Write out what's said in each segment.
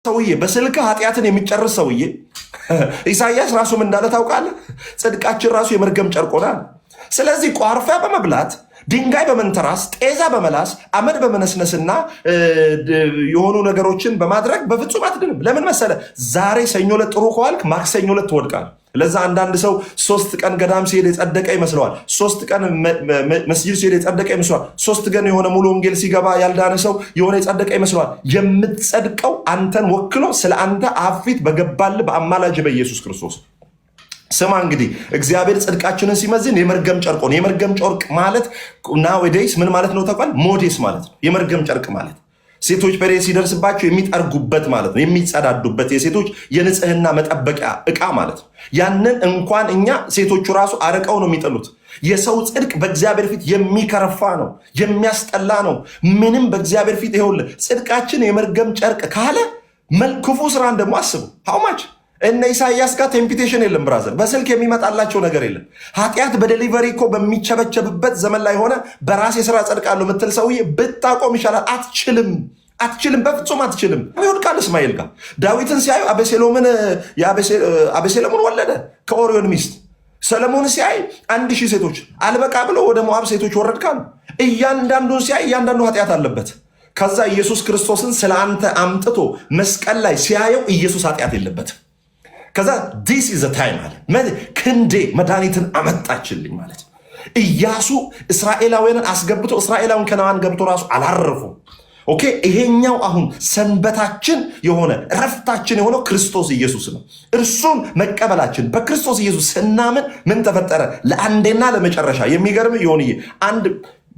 ሰውዬ በስልክ ኃጢአትን የሚጨርስ ሰውዬ ኢሳይያስ ራሱ ምን እንዳለ ታውቃለህ? ጽድቃችን ራሱ የመርገም ጨርቅ ሆኗል። ስለዚህ ቋርፊያ በመብላት ድንጋይ በመንተራስ ጤዛ በመላስ አመድ በመነስነስና የሆኑ ነገሮችን በማድረግ በፍጹም አትድንም። ለምን መሰለ? ዛሬ ሰኞ ዕለት ጥሩ ከዋልክ ማክሰኞ ዕለት ትወድቃል። ለዛ አንዳንድ ሰው 3 ቀን ገዳም ሲሄድ የጸደቀ ይመስለዋል። 3 ቀን መስጂድ ሲሄድ የጸደቀ ይመስለዋል። 3 ቀን የሆነ ሙሉ ወንጌል ሲገባ ያልዳነ ሰው የሆነ የጸደቀ ይመስለዋል። የምትጸድቀው አንተን ወክሎ ስለ አንተ አፍ ፊት በገባልህ በአማላጅ በኢየሱስ ክርስቶስ። ስማ እንግዲህ እግዚአብሔር ጽድቃችንን ሲመዝን የመርገም ጨርቅ ነው። የመርገም ጨርቅ ማለት ናዌዴይስ ምን ማለት ነው ታውቃለህ? ሞዴስ ማለት ነው። የመርገም ጨርቅ ማለት ሴቶች ፔሬድ ሲደርስባቸው የሚጠርጉበት ማለት ነው። የሚጸዳዱበት የሴቶች የንጽህና መጠበቂያ እቃ ማለት ነው። ያንን እንኳን እኛ ሴቶቹ ራሱ አርቀው ነው የሚጥሉት። የሰው ጽድቅ በእግዚአብሔር ፊት የሚከረፋ ነው፣ የሚያስጠላ ነው። ምንም በእግዚአብሔር ፊት ይኸውልህ ጽድቃችን የመርገም ጨርቅ ካለ ክፉ ስራን ደግሞ አስቡ። ሀውማች እነ ኢሳይያስ ጋር ቴምፒቴሽን የለም ብራዘር። በስልክ የሚመጣላቸው ነገር የለም። ኃጢአት በዴሊቨሪ እኮ በሚቸበቸብበት ዘመን ላይ ሆነ በራሴ ስራ ጸድቃለሁ ምትል ሰውዬ ብታቆም ይሻላል። አትችልም፣ በፍጹም አትችልም። ይወድቃል። እስማኤል ጋር ዳዊትን ሲያዩ አቤሴሎምን ወለደ ከኦሪዮን ሚስት። ሰለሞን ሲያይ 1000 ሴቶች አልበቃ ብሎ ወደ ሞዓብ ሴቶች ወረድካሉ። እያንዳንዱን ሲያይ እያንዳንዱ ኃጢአት አለበት። ከዛ ኢየሱስ ክርስቶስን ስለ አንተ አምጥቶ መስቀል ላይ ሲያየው ኢየሱስ ኃጢአት የለበትም። ከዛ ዲስ ኢዝ ታይም አለ ክንዴ መድኃኒትን አመጣችልኝ ማለት ነው። ኢያሱ እስራኤላውያንን አስገብቶ እስራኤላውን ከነዓን ገብቶ ራሱ አላረፉም። ኦኬ ይሄኛው አሁን ሰንበታችን የሆነ እረፍታችን የሆነው ክርስቶስ ኢየሱስ ነው። እርሱን መቀበላችን በክርስቶስ ኢየሱስ ስናምን ምን ተፈጠረ? ለአንዴና ለመጨረሻ የሚገርም የሆነ አንድ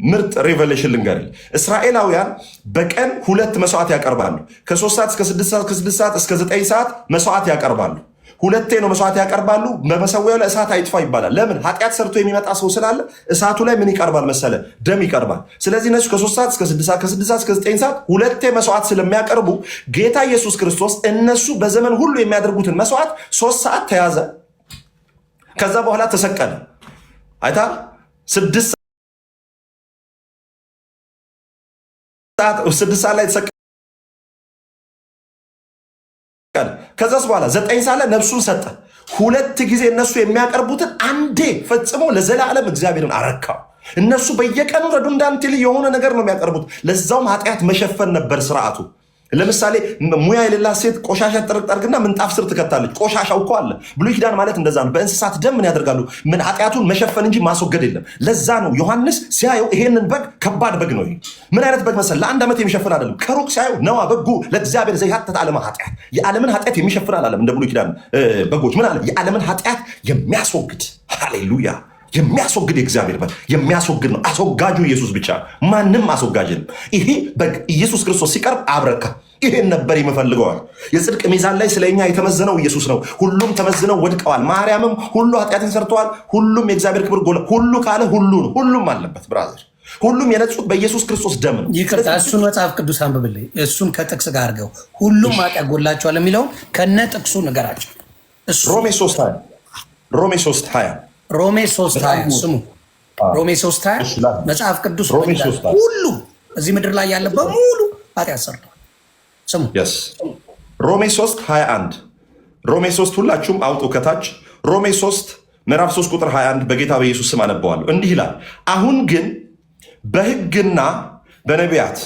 ምርጥ ሬቨሌሽን ልንገርህ። እስራኤላውያን በቀን 2 መስዋዕት ያቀርባሉ። ከ3 ሰዓት እስከ 6 ሰዓት፣ ከ6 ሰዓት እስከ 9 ሰዓት መስዋዕት ያቀርባሉ። 2 ነው መስዋዕት ያቀርባሉ። በመሰዊያው ላይ እሳት አይጥፋ ይባላል። ለምን? ኃጢአት ሰርቶ የሚመጣ ሰው ስላለ እሳቱ ላይ ምን ይቀርባል መሰለ? ደም ይቀርባል። ስለዚህ እነሱ ከ3 ሰዓት እስከ 6 ሰዓት፣ ከ6 ሰዓት እስከ 9 ሰዓት 2 መስዋዕት ስለሚያቀርቡ ጌታ ኢየሱስ ክርስቶስ እነሱ በዘመን ሁሉ የሚያደርጉትን መስዋዕት 3 ሰዓት ተያዘ። ከዛ በኋላ ተሰቀለ። አይታል 6 ሰዓት ላይ ተሰቀለ። ከዛስ በኋላ 9 ሰዓት ላይ ነፍሱን ሰጠ። 2 ጊዜ እነሱ የሚያቀርቡትን አንዴ ፈጽሞ ለዘላለም እግዚአብሔርን አረካው። እነሱ በየቀኑ ረዱንዳንት የሆነ ነገር ነው የሚያቀርቡት። ለዛውም ኃጢአት መሸፈን ነበር ስርዓቱ። ለምሳሌ ሙያ የሌላት ሴት ቆሻሻ ጠርግና ምንጣፍ ስር ትከታለች። ቆሻሻው እኮ አለ። ብሉይ ኪዳን ማለት እንደዛ ነው። በእንስሳት ደም ምን ያደርጋሉ? ምን ኃጢአቱን መሸፈን እንጂ ማስወገድ የለም። ለዛ ነው ዮሐንስ ሲያየው ይሄንን በግ ከባድ በግ ነው። ምን አይነት በግ መሰል? ለ1 ዓመት የሚሸፍን አይደለም። ከሩቅ ሲያየው ነዋ በጉ ለእግዚአብሔር ዘይሃተት ዓለመ ኃጢአት፣ የዓለምን ኃጢአት የሚሸፍን አላለም። እንደ ብሉይ ኪዳን በጎች ምን አለ? የዓለምን ኃጢአት የሚያስወግድ። ሃሌሉያ! የሚያስወግድ የእግዚአብሔር በግ የሚያስወግድ ነው። አስወጋጁ ኢየሱስ ብቻ፣ ማንም አስወጋጅ ነው። ይሄ በግ ኢየሱስ ክርስቶስ ሲቀርብ አብረካ። ይሄን ነበር የምፈልገዋል። የጽድቅ ሚዛን ላይ ስለኛ የተመዘነው ኢየሱስ ነው። ሁሉም ተመዝነው ወድቀዋል። ማርያምም ሁሉ ኃጢአትን ሰርተዋል፣ ሁሉም የእግዚአብሔር ክብር ጎለ። ሁሉ ካለ ሁሉ ነው። ሁሉም አለበት ብራዘር። ሁሉም የነጹት በኢየሱስ ክርስቶስ ደም ነው። ይቅርታ፣ እሱን መጽሐፍ ቅዱስ አንብብልኝ። እሱን ከጥቅስ ጋር አድርገው ሁሉም ኃጢአት ጎላቸዋል የሚለውን ከነ ጥቅሱ ንገራቸው። ሮሜ 3:20 ሮሜ 3:20 ስሙ። ሮሜ 3:20 መጽሐፍ ቅዱስ ሁሉ እዚህ ምድር ላይ ያለ በሙሉ ኃጢአት ሰርቷል። ስሙ። ሮሜ 3:21 ሮሜ 3 ሁላችሁም አውጡ ከታች። ሮሜ 3 ምዕራፍ 3 ቁጥር 21 በጌታ በኢየሱስ ስም አነበዋለሁ። እንዲህ ይላል፣ አሁን ግን በሕግና በነቢያት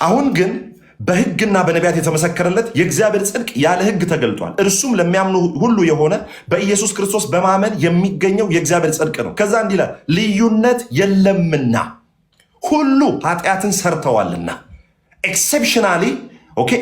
አሁን ግን በሕግና በነቢያት የተመሰከረለት የእግዚአብሔር ጽድቅ ያለ ሕግ ተገልጧል። እርሱም ለሚያምኑ ሁሉ የሆነ በኢየሱስ ክርስቶስ በማመን የሚገኘው የእግዚአብሔር ጽድቅ ነው። ከዛ እንዲህ ይላል፣ ልዩነት የለምና ሁሉ ኃጢአትን ሰርተዋልና።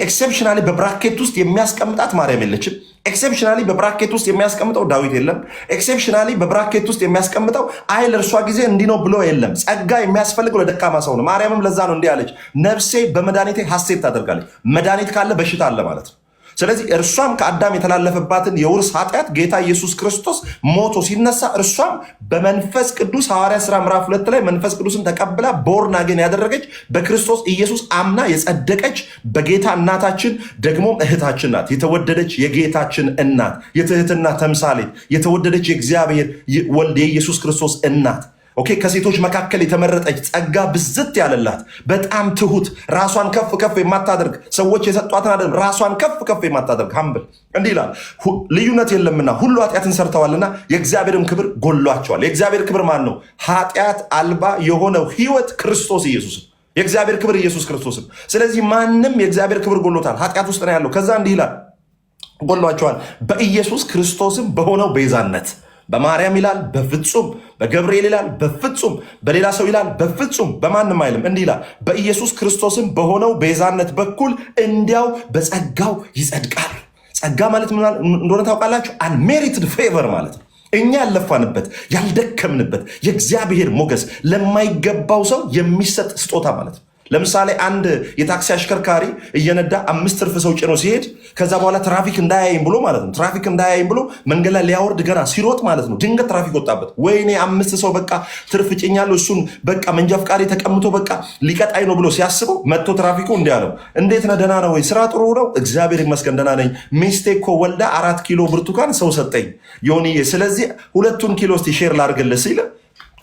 ኤክሴፕሽናሊ በብራኬት ውስጥ የሚያስቀምጣት ማርያም የለችም። ኤክሴፕሽናሊ በብራኬት ውስጥ የሚያስቀምጠው ዳዊት የለም። ኤክሴፕሽናሊ በብራኬት ውስጥ የሚያስቀምጠው አይ ለእርሷ ጊዜ እንዲህ ነው ብሎ የለም። ጸጋ የሚያስፈልገው ለደካማ ሰው ነው። ማርያምም ለዛ ነው እንዲህ አለች፣ ነፍሴ በመድኃኒቴ ሐሴት ታደርጋለች። መድኃኒት ካለ በሽታ አለ ማለት ነው። ስለዚህ እርሷም ከአዳም የተላለፈባትን የውርስ ኃጢአት ጌታ ኢየሱስ ክርስቶስ ሞቶ ሲነሳ እርሷም በመንፈስ ቅዱስ ሐዋርያ ሥራ ምዕራፍ 2 ላይ መንፈስ ቅዱስን ተቀብላ ቦርን አጌን ያደረገች በክርስቶስ ኢየሱስ አምና የጸደቀች በጌታ እናታችን ደግሞም እህታችን ናት። የተወደደች የጌታችን እናት፣ የትህትና ተምሳሌት፣ የተወደደች የእግዚአብሔር ወልድ የኢየሱስ ክርስቶስ እናት ኦኬ ከሴቶች መካከል የተመረጠች ጸጋ ብዝት ያለላት በጣም ትሁት ራሷን ከፍ ከፍ የማታደርግ ሰዎች የሰጧትን አይደለም ራሷን ከፍ ከፍ የማታደርግ ሀምብል እንዲህ ይላል ልዩነት የለምና ሁሉ ኃጢአትን ሰርተዋልና የእግዚአብሔርም ክብር ጎሏቸዋል። የእግዚአብሔር ክብር ማን ነው? ኃጢአት አልባ የሆነው ህይወት ክርስቶስ ኢየሱስ፣ የእግዚአብሔር ክብር ኢየሱስ ክርስቶስ። ስለዚህ ማንም የእግዚአብሔር ክብር ጎሎታል፣ ኃጢአት ውስጥ ነው ያለው። ከዛ እንዲህ ይላል ጎሏቸዋል በኢየሱስ ክርስቶስም በሆነው ቤዛነት በማርያም ይላል በፍጹም፣ በገብርኤል ይላል በፍጹም፣ በሌላ ሰው ይላል በፍጹም፣ በማንም አይልም። እንዲህ ይላል በኢየሱስ ክርስቶስም በሆነው ቤዛነት በኩል እንዲያው በጸጋው ይጸድቃሉ። ጸጋ ማለት ምን እንደሆነ ታውቃላችሁ? አንሜሪትድ ፌቨር ማለት ነው። እኛ ያለፋንበት ያልደከምንበት የእግዚአብሔር ሞገስ ለማይገባው ሰው የሚሰጥ ስጦታ ማለት ነው። ለምሳሌ አንድ የታክሲ አሽከርካሪ እየነዳ 5 ትርፍ ሰው ጭኖ ሲሄድ ከዛ በኋላ ትራፊክ እንዳያይም ብሎ ማለት ነው ትራፊክ እንዳያይም ብሎ መንገድ ላይ ሊያወርድ ገና ሲሮጥ ማለት ነው ድንገት ትራፊክ ወጣበት። ወይኔ 5 ሰው በቃ ትርፍ ጭኛለሁ እሱን በቃ መንጃ ፍቃሪ ተቀምጦ በቃ ሊቀጣይ ነው ብሎ ሲያስበው መጥቶ ትራፊኩ እንዲህ አለው፣ እንዴት ነህ ደህና ነው ወይ? ስራ ጥሩ ነው? እግዚአብሔር ይመስገን ደህና ነኝ። ሚስቴ እኮ ወልዳ 4 ኪሎ ብርቱካን ሰው ሰጠኝ ዮኒዬ፣ ስለዚህ 2 ኪሎ እስቲ ሼር ላድርግልህ ሲል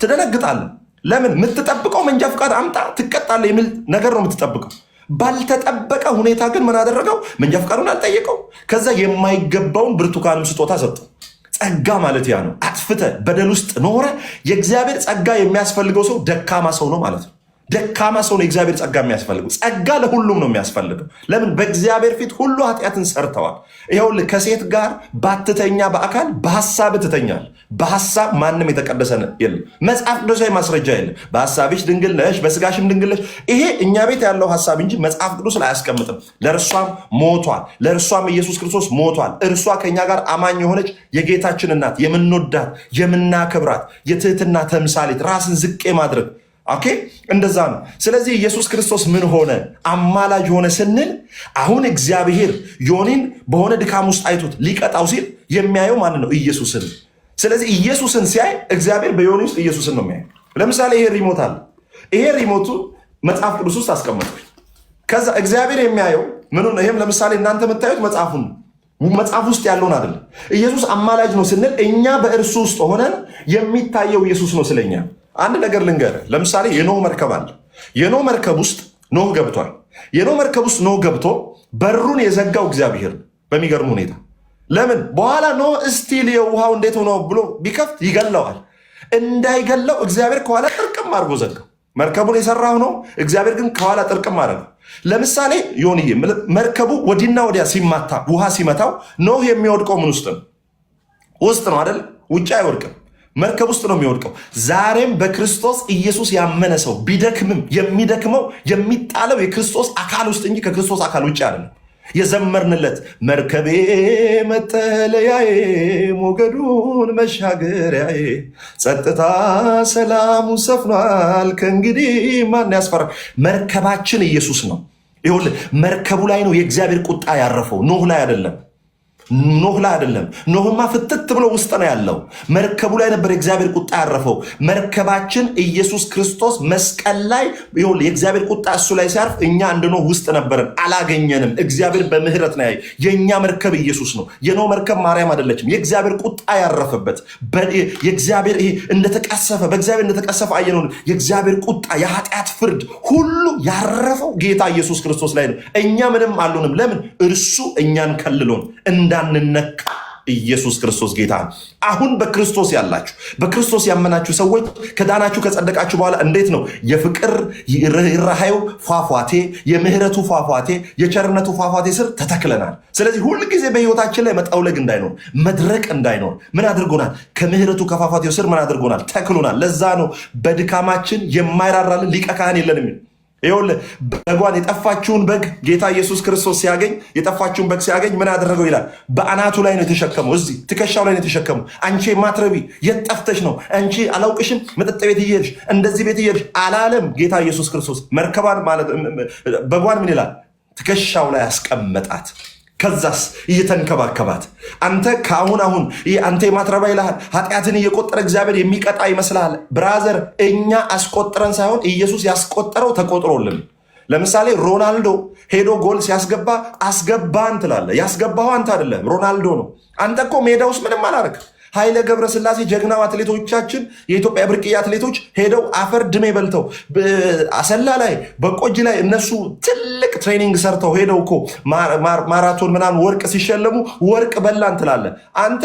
ትደነግጣለህ። ለምን? የምትጠብቀው መንጃ ፍቃድ አምጣ ትቀጣለህ የሚል ነገር ነው የምትጠብቀው። ባልተጠበቀ ሁኔታ ግን ምን አደረገው? መንጃ ፍቃዱን አልጠየቀው። ከዛ የማይገባውን ብርቱካንም ስጦታ ሰጠው። ጸጋ ማለት ያ ነው። አጥፍተ በደል ውስጥ ኖረ የእግዚአብሔር ጸጋ የሚያስፈልገው ሰው ደካማ ሰው ነው ማለት ነው። ደካማ ሰው ነው የእግዚአብሔር ጸጋ የሚያስፈልገው። ጸጋ ለሁሉም ነው የሚያስፈልገው። ለምን? በእግዚአብሔር ፊት ሁሉ ኃጢአትን ሰርተዋል። ይኸውልህ ከሴት ጋር ባትተኛ በአካል በሐሳብ ትተኛል። በሐሳብ ማንም የተቀደሰ የለም። መጽሐፍ ቅዱሳዊ ማስረጃ የለም። በሐሳብሽ ድንግል ነሽ፣ በስጋሽም ድንግል ነሽ። ይሄ እኛ ቤት ያለው ሐሳብ እንጂ መጽሐፍ ቅዱስ ላይ አያስቀምጥም። ለእርሷም ሞቷል፣ ለእርሷም ኢየሱስ ክርስቶስ ሞቷል። እርሷ ከእኛ ጋር አማኝ የሆነች የጌታችን እናት፣ የምንወዳት የምናከብራት የትህትና ተምሳሌት፣ ራስን ዝቅ ማድረግ ኦኬ እንደዛ ነው። ስለዚህ ኢየሱስ ክርስቶስ ምን ሆነ? አማላጅ ሆነ ስንል አሁን እግዚአብሔር ዮኒን በሆነ ድካም ውስጥ አይቶት ሊቀጣው ሲል የሚያየው ማን ነው? ኢየሱስን። ስለዚህ ኢየሱስን ሲያይ እግዚአብሔር በዮኒ ውስጥ ኢየሱስን ነው የሚያየው። ለምሳሌ ይሄ ሪሞት አለ። ይሄ ሪሞቱ መጽሐፍ ቅዱስ ውስጥ አስቀመጥኩኝ። ከዛ እግዚአብሔር የሚያየው ምን ነው? ይሄም ለምሳሌ እናንተ የምታዩት መጽሐፉን መጽሐፍ ውስጥ ያለውን አይደለም። ኢየሱስ አማላጅ ነው ስንል እኛ በእርሱ ውስጥ ሆነን የሚታየው ኢየሱስ ነው ስለኛ። አንድ ነገር ልንገርህ። ለምሳሌ የኖህ መርከብ አለ። የኖህ መርከብ ውስጥ ኖህ ገብቷል። የኖህ መርከብ ውስጥ ኖህ ገብቶ በሩን የዘጋው እግዚአብሔር በሚገርም ሁኔታ። ለምን? በኋላ ኖህ እስቲል የውሃው እንዴት ሆኖ ብሎ ቢከፍት ይገለዋል። እንዳይገለው እግዚአብሔር ከኋላ ጥርቅም አድርጎ ዘጋው። መርከቡን የሰራው ነው፣ እግዚአብሔር ግን ከኋላ ጥርቅም አደረገው። ለምሳሌ ዮኒዬ መርከቡ ወዲና ወዲያ ሲማታ ውሃ ሲመታው ኖህ የሚወድቀው ምን ውስጥ ነው? ውስጥ ነው አይደል? ውጭ አይወድቅም። መርከብ ውስጥ ነው የሚወድቀው። ዛሬም በክርስቶስ ኢየሱስ ያመነ ሰው ቢደክምም የሚደክመው የሚጣለው የክርስቶስ አካል ውስጥ እንጂ ከክርስቶስ አካል ውጭ አይደለም። የዘመርንለት መርከቤ መጠለያዬ ሞገዱን መሻገሪያዬ ጸጥታ ሰላሙ ሰፍኗል ከእንግዲህ ማን ያስፈራ? መርከባችን ኢየሱስ ነው። ይኸውልህ መርከቡ ላይ ነው የእግዚአብሔር ቁጣ ያረፈው፣ ኖህ ላይ አይደለም። ኖህ ላይ አይደለም። ኖህማ ፍትት ብሎ ውስጥ ነው ያለው። መርከቡ ላይ ነበር የእግዚአብሔር ቁጣ ያረፈው። መርከባችን ኢየሱስ ክርስቶስ መስቀል ላይ ይኸውልህ የእግዚአብሔር ቁጣ እሱ ላይ ሲያርፍ እኛ እንደ ኖህ ውስጥ ነበርን፣ አላገኘንም። እግዚአብሔር በምህረት ነው ያየው። የእኛ መርከብ ኢየሱስ ነው። የኖህ መርከብ ማርያም አይደለችም። የእግዚአብሔር ቁጣ ያረፈበት የእግዚአብሔር ይሄ እንደተቀሰፈ በእግዚአብሔር እንደተቀሰፈ አየነው። የእግዚአብሔር ቁጣ የኃጢአት ፍርድ ሁሉ ያረፈው ጌታ ኢየሱስ ክርስቶስ ላይ ነው። እኛ ምንም አልሆንም። ለምን? እርሱ እኛን ከልሎን እንዳንነካ ኢየሱስ ክርስቶስ ጌታ ነው። አሁን በክርስቶስ ያላችሁ በክርስቶስ ያመናችሁ ሰዎች ከዳናችሁ ከጸደቃችሁ በኋላ እንዴት ነው? የፍቅር ርኅራኄው ፏፏቴ፣ የምህረቱ ፏፏቴ፣ የቸርነቱ ፏፏቴ ስር ተተክለናል። ስለዚህ ሁል ጊዜ በህይወታችን ላይ መጠውለግ እንዳይኖር፣ መድረቅ እንዳይኖር ምን አድርጎናል? ከምህረቱ ከፏፏቴው ስር ምን አድርጎናል? ተክሎናል። ለዛ ነው በድካማችን የማይራራልን ሊቀ ካህን የለንም። ይኸውልህ በጓን የጠፋችውን በግ ጌታ ኢየሱስ ክርስቶስ ሲያገኝ የጠፋችውን በግ ሲያገኝ ምን አደረገው ይላል? በአናቱ ላይ ነው የተሸከመው። እዚህ ትከሻው ላይ ነው የተሸከመው። አንቺ ማትረቢ የት ጠፍተሽ ነው? አንቺ አላውቅሽም፣ መጠጥ ቤት እየሄድሽ እንደዚህ ቤት እየሄድሽ አላለም ጌታ ኢየሱስ ክርስቶስ። መርከባን ማለት በጓን ምን ይላል? ትከሻው ላይ ያስቀመጣት። ከዛስ እየተንከባከባት አንተ ከአሁን አንተ የማትረባ ይልሃል። ኃጢአትን እየቆጠረ እግዚአብሔር የሚቀጣ ይመስልሃል? ብራዘር እኛ አስቆጥረን ሳይሆን ኢየሱስ ያስቆጠረው ተቆጥሮልን። ለምሳሌ ሮናልዶ ሄዶ ጎል ሲያስገባ አስገባን ትላለህ። ያስገባው አንተ አይደለም ሮናልዶ ነው። አንተ እኮ ሜዳ ውስጥ ምንም አላደረግ። ኃይለ ገብረስላሴ ጀግናው አትሌቶቻችን የኢትዮጵያ ብርቅዬ አትሌቶች ሄደው አፈር ድሜ በልተው አሰላ ላይ በቆጂ ላይ እነሱ ትልቅ ትሬኒንግ ሰርተው ሄደው እኮ ማራቶን ምናምን ወርቅ ሲሸለሙ ወርቅ በላን ትላለ አንተ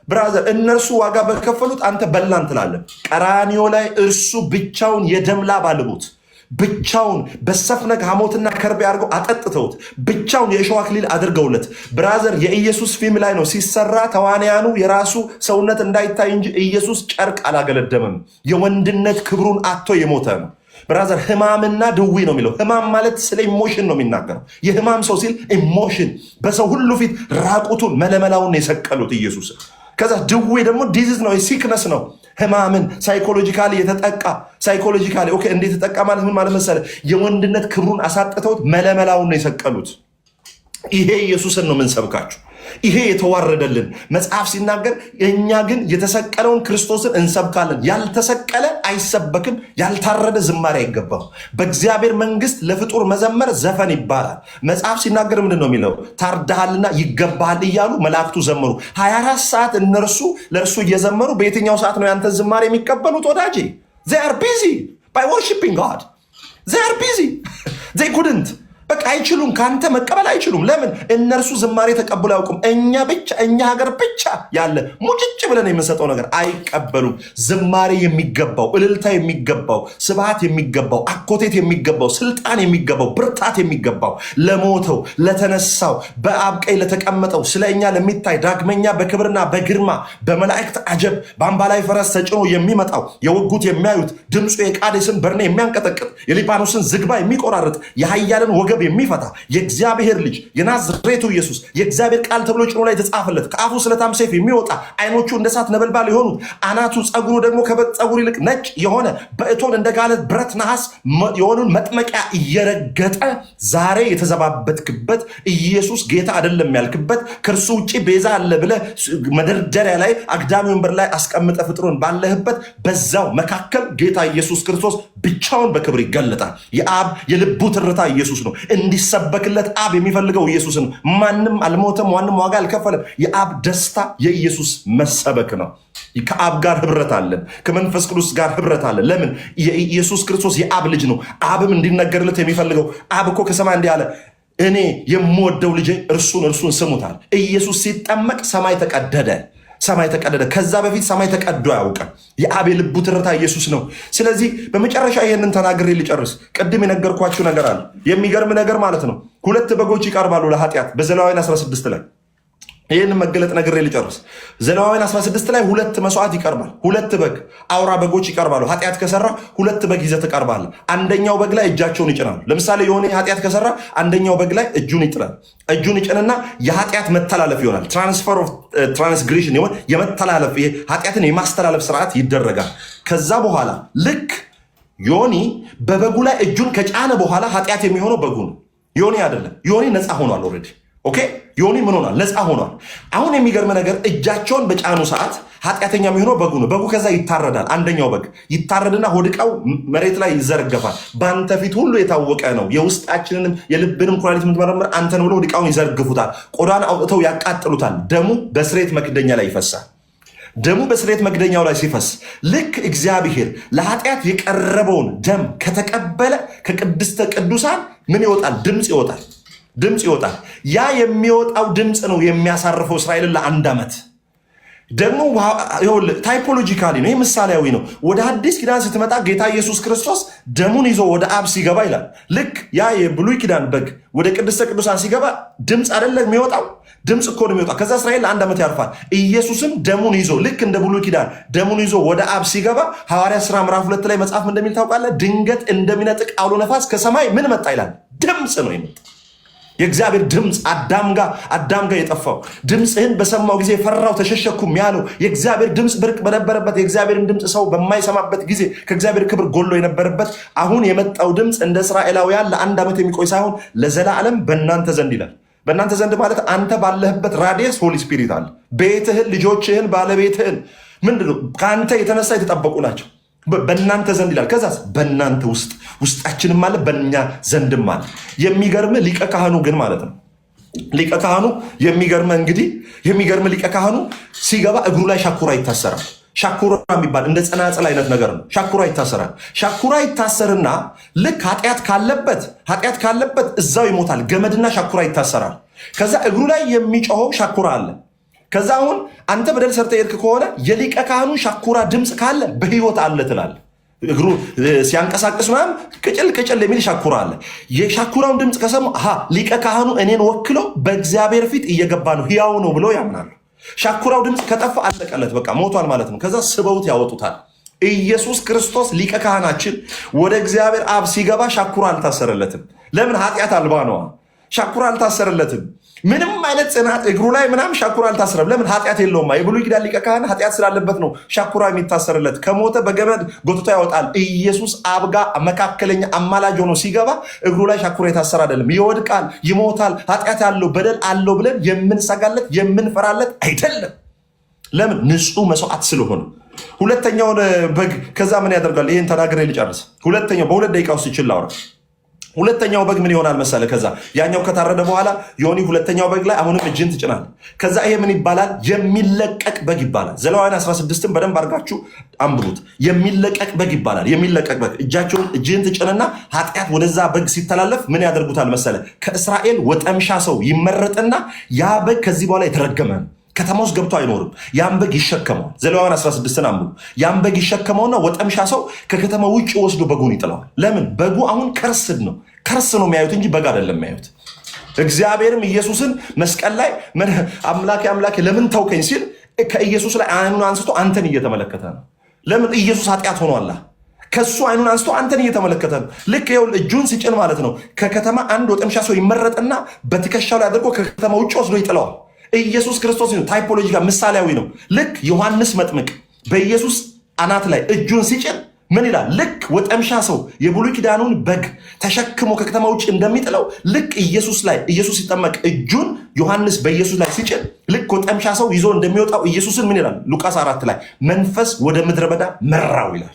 ብራዘር። እነርሱ ዋጋ በከፈሉት አንተ በላን ትላለ። ቀራኒዮ ላይ እርሱ ብቻውን የደም ላብ አልቦት ብቻውን በሰፍነግ ሐሞትና ከርቤ አድርገው አጠጥተውት ብቻውን የእሾህ አክሊል አድርገውለት ብራዘር። የኢየሱስ ፊልም ላይ ነው ሲሰራ ተዋንያኑ የራሱ ሰውነት እንዳይታይ እንጂ ኢየሱስ ጨርቅ አላገለደመም። የወንድነት ክብሩን አጥቶ የሞተ ነው ብራዘር። ህማምና ድዊ ነው የሚለው። ህማም ማለት ስለ ኢሞሽን ነው የሚናገረው። የህማም ሰው ሲል ኢሞሽን፣ በሰው ሁሉ ፊት ራቁቱን መለመላውን የሰቀሉት ኢየሱስ። ከዛ ድዊ ደግሞ ዲዚዝ ነው፣ ሲክነስ ነው። ህማምን ሳይኮሎጂካሊ የተጠቃ ሳይኮሎጂካሊ ኦኬ። እንዴት የተጠቃ ማለት ምን ማለት መሰለ? የወንድነት ክብሩን አሳጥተውት መለመላውን ነው የሰቀሉት። ይሄ ኢየሱስን ነው የምንሰብካችሁ። ይሄ የተዋረደልን መጽሐፍ ሲናገር፣ እኛ ግን የተሰቀለውን ክርስቶስን እንሰብካለን። ያልተሰቀለ አይሰበክም፣ ያልታረደ ዝማሬ አይገባም። በእግዚአብሔር መንግስት ለፍጡር መዘመር ዘፈን ይባላል። መጽሐፍ ሲናገር ምንድን ነው የሚለው? ታርዳሃልና ይገባሃል እያሉ መላእክቱ ዘመሩ። 24 ሰዓት እነርሱ ለእርሱ እየዘመሩ በየትኛው ሰዓት ነው ያንተን ዝማሬ የሚቀበሉት ወዳጄ? they are busy by worshiping God. they are busy they couldn't በቃ አይችሉም፣ ካንተ መቀበል አይችሉም። ለምን? እነርሱ ዝማሬ ተቀብሎ አያውቁም። እኛ ሀገር ብቻ ያለ ሙጭጭ ብለን የምንሰጠው ነገር አይቀበሉም። ዝማሬ የሚገባው፣ እልልታ የሚገባው፣ ስብሃት የሚገባው፣ አኮቴት የሚገባው፣ ስልጣን የሚገባው፣ ብርታት የሚገባው ለሞተው ለተነሳው በአብ ቀኝ ለተቀመጠው ስለ እኛ ለሚታይ ዳግመኛ በክብርና በግርማ በመላእክት አጀብ በአምባ ላይ ፈረስ ተጭኖ የሚመጣው የወጉት የሚያዩት ድምፁ የቃዴስን በርኔ የሚያንቀጠቅጥ የሊባኖስን ዝግባ የሚቆራርጥ የኃያልን ወገብ የሚፈታ የእግዚአብሔር ልጅ የናዝሬቱ ኢየሱስ የእግዚአብሔር ቃል ተብሎ ጭኖ ላይ የተጻፈለት ከአፉ ስለታም ሰይፍ የሚወጣ አይኖቹ እንደ እሳት ነበልባል የሆኑት አናቱ ጸጉሩ ደግሞ ከበግ ጸጉር ይልቅ ነጭ የሆነ በእቶን እንደጋለ ብረት ነሐስ የሆኑን መጥመቂያ እየረገጠ ዛሬ የተዘባበትክበት ኢየሱስ ጌታ አይደለም ያልክበት ከእርሱ ውጭ ቤዛ አለ ብለህ መደርደሪያ ላይ አግዳሚ ወንበር ላይ አስቀምጠ ፍጥሩን ባለህበት በዛው መካከል ጌታ ኢየሱስ ክርስቶስ ብቻውን በክብር ይገለጣል። የአብ የልቡ ትርታ ኢየሱስ ነው። እንዲሰበክለት አብ የሚፈልገው ኢየሱስ ነው። ማንም አልሞተም፣ ማንም ዋጋ አልከፈለም። የአብ ደስታ የኢየሱስ መሰበክ ነው። ከአብ ጋር ህብረት አለን፣ ከመንፈስ ቅዱስ ጋር ህብረት አለን። ለምን? የኢየሱስ ክርስቶስ የአብ ልጅ ነው። አብም እንዲነገርለት የሚፈልገው አብ እኮ ከሰማይ እንዲህ አለ፣ እኔ የምወደው ልጄ እርሱን ስሙታል። ኢየሱስ ሲጠመቅ ሰማይ ተቀደደ። ከዛ በፊት ሰማይ ተቀዶ አያውቅም። የአብ የልቡ ትርታ ኢየሱስ ነው። ስለዚህ በመጨረሻ ይሄንን ተናግሬ ልጨርስ። ቅድም የነገርኳችሁ ነገር አለ። የሚገርም ነገር ማለት ነው። 2 በጎች ይቀርባሉ ለኃጢአት በዘሌዋውያን 16 ላይ ይህንን መገለጥ ነግሬ ልጨርስ። ዘሌዋውያን 16 ላይ 2 መስዋዕት ይቀርባል። 2 በግ አውራ በጎች ይቀርባሉ። ኃጢአት ከሰራ 2 በግ ይዘህ ትቀርባለህ። አንደኛው በግ ላይ እጃቸውን ይጭናሉ። ለምሳሌ የሆነ ኃጢአት ከሰራ አንደኛው በግ ላይ እጁን ይጥላል። እጁን ይጭንና የኃጢአት መተላለፍ ይሆናል። ትራንስፈር ኦፍ ትራንስግሬሽን ይሆን የመተላለፍ ይሄ ኃጢአትን የማስተላለፍ ስርዓት ይደረጋል። ከዛ በኋላ ልክ ዮኒ በበጉ ላይ እጁን ከጫነ በኋላ ኃጢአት የሚሆነው በጉ ነው፣ ዮኒ አይደለም። ዮኒ ነፃ ሆኗል ኦልሬዲ። ኦኬ ዮኒ ምን ሆኗል? ነፃ ሆኗል። አሁን የሚገርም ነገር እጃቸውን በጫኑ ሰዓት ኃጢአተኛ የሚሆነው በጉ ነው። በጉ ከዛ ይታረዳል። አንደኛው በግ ይታረድና ሆድቃው መሬት ላይ ይዘረገፋል። በአንተ ፊት ሁሉ የታወቀ ነው፣ የውስጣችንንም የልብንም ኩላሊት የምትመረምር አንተ ነው ብሎ ሆድቃውን ይዘርግፉታል። ቆዳን አውጥተው ያቃጥሉታል። ደሙ በስርየት መክደኛ ላይ ይፈሳል። ደሙ በስርየት መክደኛው ላይ ሲፈስ ልክ እግዚአብሔር ለኃጢአት የቀረበውን ደም ከተቀበለ ከቅድስተ ቅዱሳን ምን ይወጣል? ድምፅ ይወጣል። ያ የሚወጣው ድምፅ ነው የሚያሳርፈው እስራኤልን ለ1 ዓመት። ደግሞ ታይፖሎጂካሊ ነው፣ ምሳሌያዊ ነው። ወደ አዲስ ኪዳን ስትመጣ ጌታ ኢየሱስ ክርስቶስ ደሙን ይዞ ወደ አብ ሲገባ ይላል። ልክ ያ የብሉይ ኪዳን በግ ወደ ቅድስተ ቅዱሳን ሲገባ ድምፅ አይደለም የሚወጣው፣ ድምፅ እኮ ነው የሚወጣው። ከዛ እስራኤል ለ1 ዓመት ያርፋል። ኢየሱስም ደሙን ይዞ ልክ እንደ ብሉይ ኪዳን ደሙን ይዞ ወደ አብ ሲገባ ሐዋርያት ሥራ ምዕራፍ 2 ላይ መጽሐፍ እንደሚል ታውቃለህ። ድንገት እንደሚነጥቅ አውሎ ነፋስ ከሰማይ ምን መጣ ይላል? ድምፅ ነው የመጣ የእግዚአብሔር ድምፅ አዳም ጋር የጠፋው ድምፅህን በሰማው ጊዜ ፈራው ተሸሸኩም ያለው የእግዚአብሔር ድምፅ ብርቅ በነበረበት የእግዚአብሔርን ድምፅ ሰው በማይሰማበት ጊዜ ከእግዚአብሔር ክብር ጎሎ የነበረበት አሁን የመጣው ድምፅ እንደ እስራኤላውያን ለ1 ዓመት የሚቆይ ሳይሆን ለዘላለም በእናንተ ዘንድ ይላል። በእናንተ ዘንድ ማለት አንተ ባለህበት ራዲየስ ሆሊ ስፒሪት አለ። ቤትህን፣ ልጆችህን፣ ባለቤትህን ምንድነው ከአንተ የተነሳ የተጠበቁ ናቸው። በእናንተ ዘንድ ይላል። ከዛስ በእናንተ ውስጣችንም አለ፣ በእኛ ዘንድም አለ። የሚገርም ሊቀ ካህኑ ግን ማለት ነው ሊቀ ካህኑ የሚገርም ሊቀ ካህኑ ሲገባ እግሩ ላይ ሻኩራ ይታሰራል። ሻኩራ የሚባል እንደ ጸናጽል አይነት ነገር ነው። ሻኩራ ይታሰራል። ሻኩራ ይታሰርና ልክ ኃጢአት ካለበት እዛው ይሞታል። ገመድና ሻኩራ ይታሰራል። ከዛ እግሩ ላይ የሚጮኸው ሻኩራ አለ። ከዛ አሁን አንተ በደል ሰርተ ሄድክ ከሆነ የሊቀ ካህኑ ሻኩራ ድምፅ ካለ በህይወት አለ ትላል። እግሩ ሲያንቀሳቅስ ምናምን ቅጭል የሚል ሻኩራ አለ። የሻኩራውን ድምፅ ከሰሙ ሊቀ ካህኑ እኔን ወክሎ በእግዚአብሔር ፊት እየገባ ነው፣ ሕያው ነው ብሎ ያምናሉ። ሻኩራው ድምፅ ከጠፋ አለቀለት፣ በቃ ሞቷል ማለት ነው። ከዛ ስበውት ያወጡታል። ኢየሱስ ክርስቶስ ሊቀ ካህናችን ወደ እግዚአብሔር አብ ሲገባ ሻኩራ አልታሰረለትም። ለምን? ኃጢአት አልባ ነዋ። ሻኩራ አልታሰረለትም። ምንም አይነት ጽናት እግሩ ላይ ምናምን ሻኩራ አልታሰረም። ለምን? ኃጢአት የለውም። የብሉይ ኪዳን ሊቀ ካህን ኃጢአት ስላለበት ነው ሻኩራ የሚታሰርለት። ከሞተ በገመድ ጎትቶ ያወጣል። ኢየሱስ አብ ጋር መካከለኛ አማላጅ ሆኖ ሲገባ እግሩ ላይ ሻኩራ የታሰረ አይደለም። ይወድቃል፣ ይሞታል፣ ኃጢአት ያለው በደል አለው ብለን የምንሰጋለት የምንፈራለት አይደለም። ለምን? ንጹህ መስዋዕት ስለሆነ። ሁለተኛውን በግ ከዛ ምን ያደርጋል? ይህን ተናግሬ ልጨርስ። ሁለተኛው በ2 ደቂቃ ውስጥ ይችል ላውራ። ሁለተኛው በግ ምን ይሆናል መሰለ? ከዛ ያኛው ከታረደ በኋላ ዮኒ ሁለተኛው በግ ላይ አሁንም እጅን ትጭናል። ከዛ ይሄ ምን ይባላል? የሚለቀቅ በግ ይባላል። ዘሌዋውያን 16ን በደንብ አድርጋችሁ አንብቡት። የሚለቀቅ በግ ይባላል። የሚለቀቅ በግ እጅን ትጭንና ኃጢአት ወደዛ በግ ሲተላለፍ ምን ያደርጉታል መሰለ? ከእስራኤል ወጠምሻ ሰው ይመረጥና ያ በግ ከዚህ በኋላ የተረገመ ነው። ከተማ ውስጥ ገብቶ አይኖርም። ያን በግ ይሸከመዋል። ዘሌዋውያን 16ን አንብቡ። ያን በግ ይሸከመውና ወጠምሻ ሰው ከከተማ ውጭ ወስዶ በጉን ይጥለዋል። ለምን? በጉ አሁን ከርስድ ነው። ከርስ ነው የሚያዩት እንጂ በግ አይደለም የሚያዩት። እግዚአብሔርም ኢየሱስን መስቀል ላይ አምላኬ ለምን ተውከኝ ሲል ከኢየሱስ ላይ አይኑን አንስቶ አንተን እየተመለከተ ነው። ለምን? ኢየሱስ ኃጢአት ሆኗላ። ከሱ አይኑን አንስቶ አንተን እየተመለከተ ነው። ልክ ይኸውልህ እጁን ሲጭን ማለት ነው ከከተማ አንድ ወጠምሻ ሰው ይመረጥና በትከሻው ላይ አድርጎ ከከተማ ውጭ ወስዶ ይጥለዋል። ኢየሱስ ክርስቶስ ታይፖሎጂ ጋር ምሳሌያዊ ነው። ልክ ዮሐንስ መጥምቅ በኢየሱስ አናት ላይ እጁን ሲጭን ምን ይላል? ልክ ወጠምሻ ሰው የብሉይ ኪዳኑን በግ ተሸክሞ ከከተማ ውጭ እንደሚጥለው ልክ ኢየሱስ ሲጠመቅ እጁን ዮሐንስ በኢየሱስ ላይ ሲጭን ልክ ወጠምሻ ሰው ይዞ እንደሚወጣው ኢየሱስን ምን ይላል? ሉቃስ 4 ላይ መንፈስ ወደ ምድረ በዳ መራው ይላል።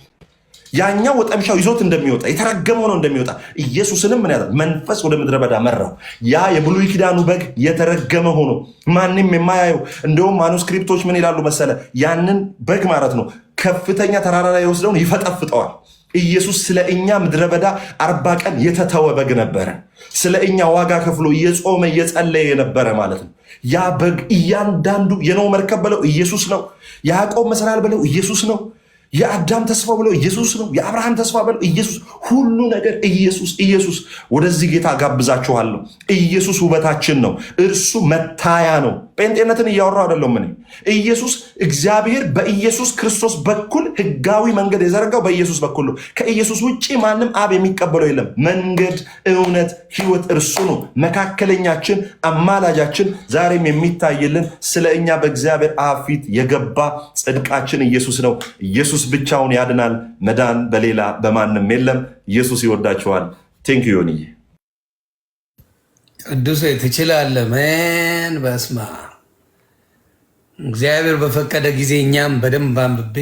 ያኛው ወጠምሻው ይዞት እንደሚወጣ የተረገመ ሆኖ እንደሚወጣ ኢየሱስንም ምን ያደርግ? መንፈስ ወደ ምድረ በዳ መራው። ያ የብሉይ ኪዳኑ በግ የተረገመ ሆኖ ማንም የማያየው እንደውም ማኑስክሪፕቶች ምን ይላሉ መሰለ? ያንን በግ ማለት ነው ከፍተኛ ተራራ ላይ የወስደውን ይፈጠፍጠዋል። ኢየሱስ ስለ እኛ ምድረ በዳ 40 ቀን የተተወ በግ ነበረ። ስለ እኛ ዋጋ ከፍሎ እየጾመ እየጸለየ የነበረ ማለት ነው። ያ በግ እያንዳንዱ የኖህ መርከብ በለው ኢየሱስ ነው። የያዕቆብ መሰላል በለው ኢየሱስ ነው። የአዳም ተስፋ ብለው ኢየሱስ ነው። የአብርሃም ተስፋ ብለው ኢየሱስ፣ ሁሉ ነገር ኢየሱስ። ወደዚህ ጌታ ጋብዛችኋለሁ። ኢየሱስ ውበታችን ነው። እርሱ መታያ ነው። ጴንጤነትን እያወራው አይደለም። ምን ኢየሱስ እግዚአብሔር በኢየሱስ ክርስቶስ በኩል ህጋዊ መንገድ የዘረጋው በኢየሱስ በኩል ነው። ከኢየሱስ ውጭ ማንም አብ የሚቀበለው የለም። መንገድ፣ እውነት፣ ህይወት እርሱ ነው። መካከለኛችን፣ አማላጃችን፣ ዛሬም የሚታይልን ስለ እኛ በእግዚአብሔር አብ ፊት የገባ ጽድቃችን ኢየሱስ ነው። ኢየሱስ ብቻውን ያድናል። መዳን በሌላ በማንም የለም። ኢየሱስ ይወዳችኋል። ቴንክ ዩ ዮኒዬ። ቅዱሴ ትችላለህ። ምን በስማ እግዚአብሔር በፈቀደ ጊዜ እኛም በደንብ አንብቤ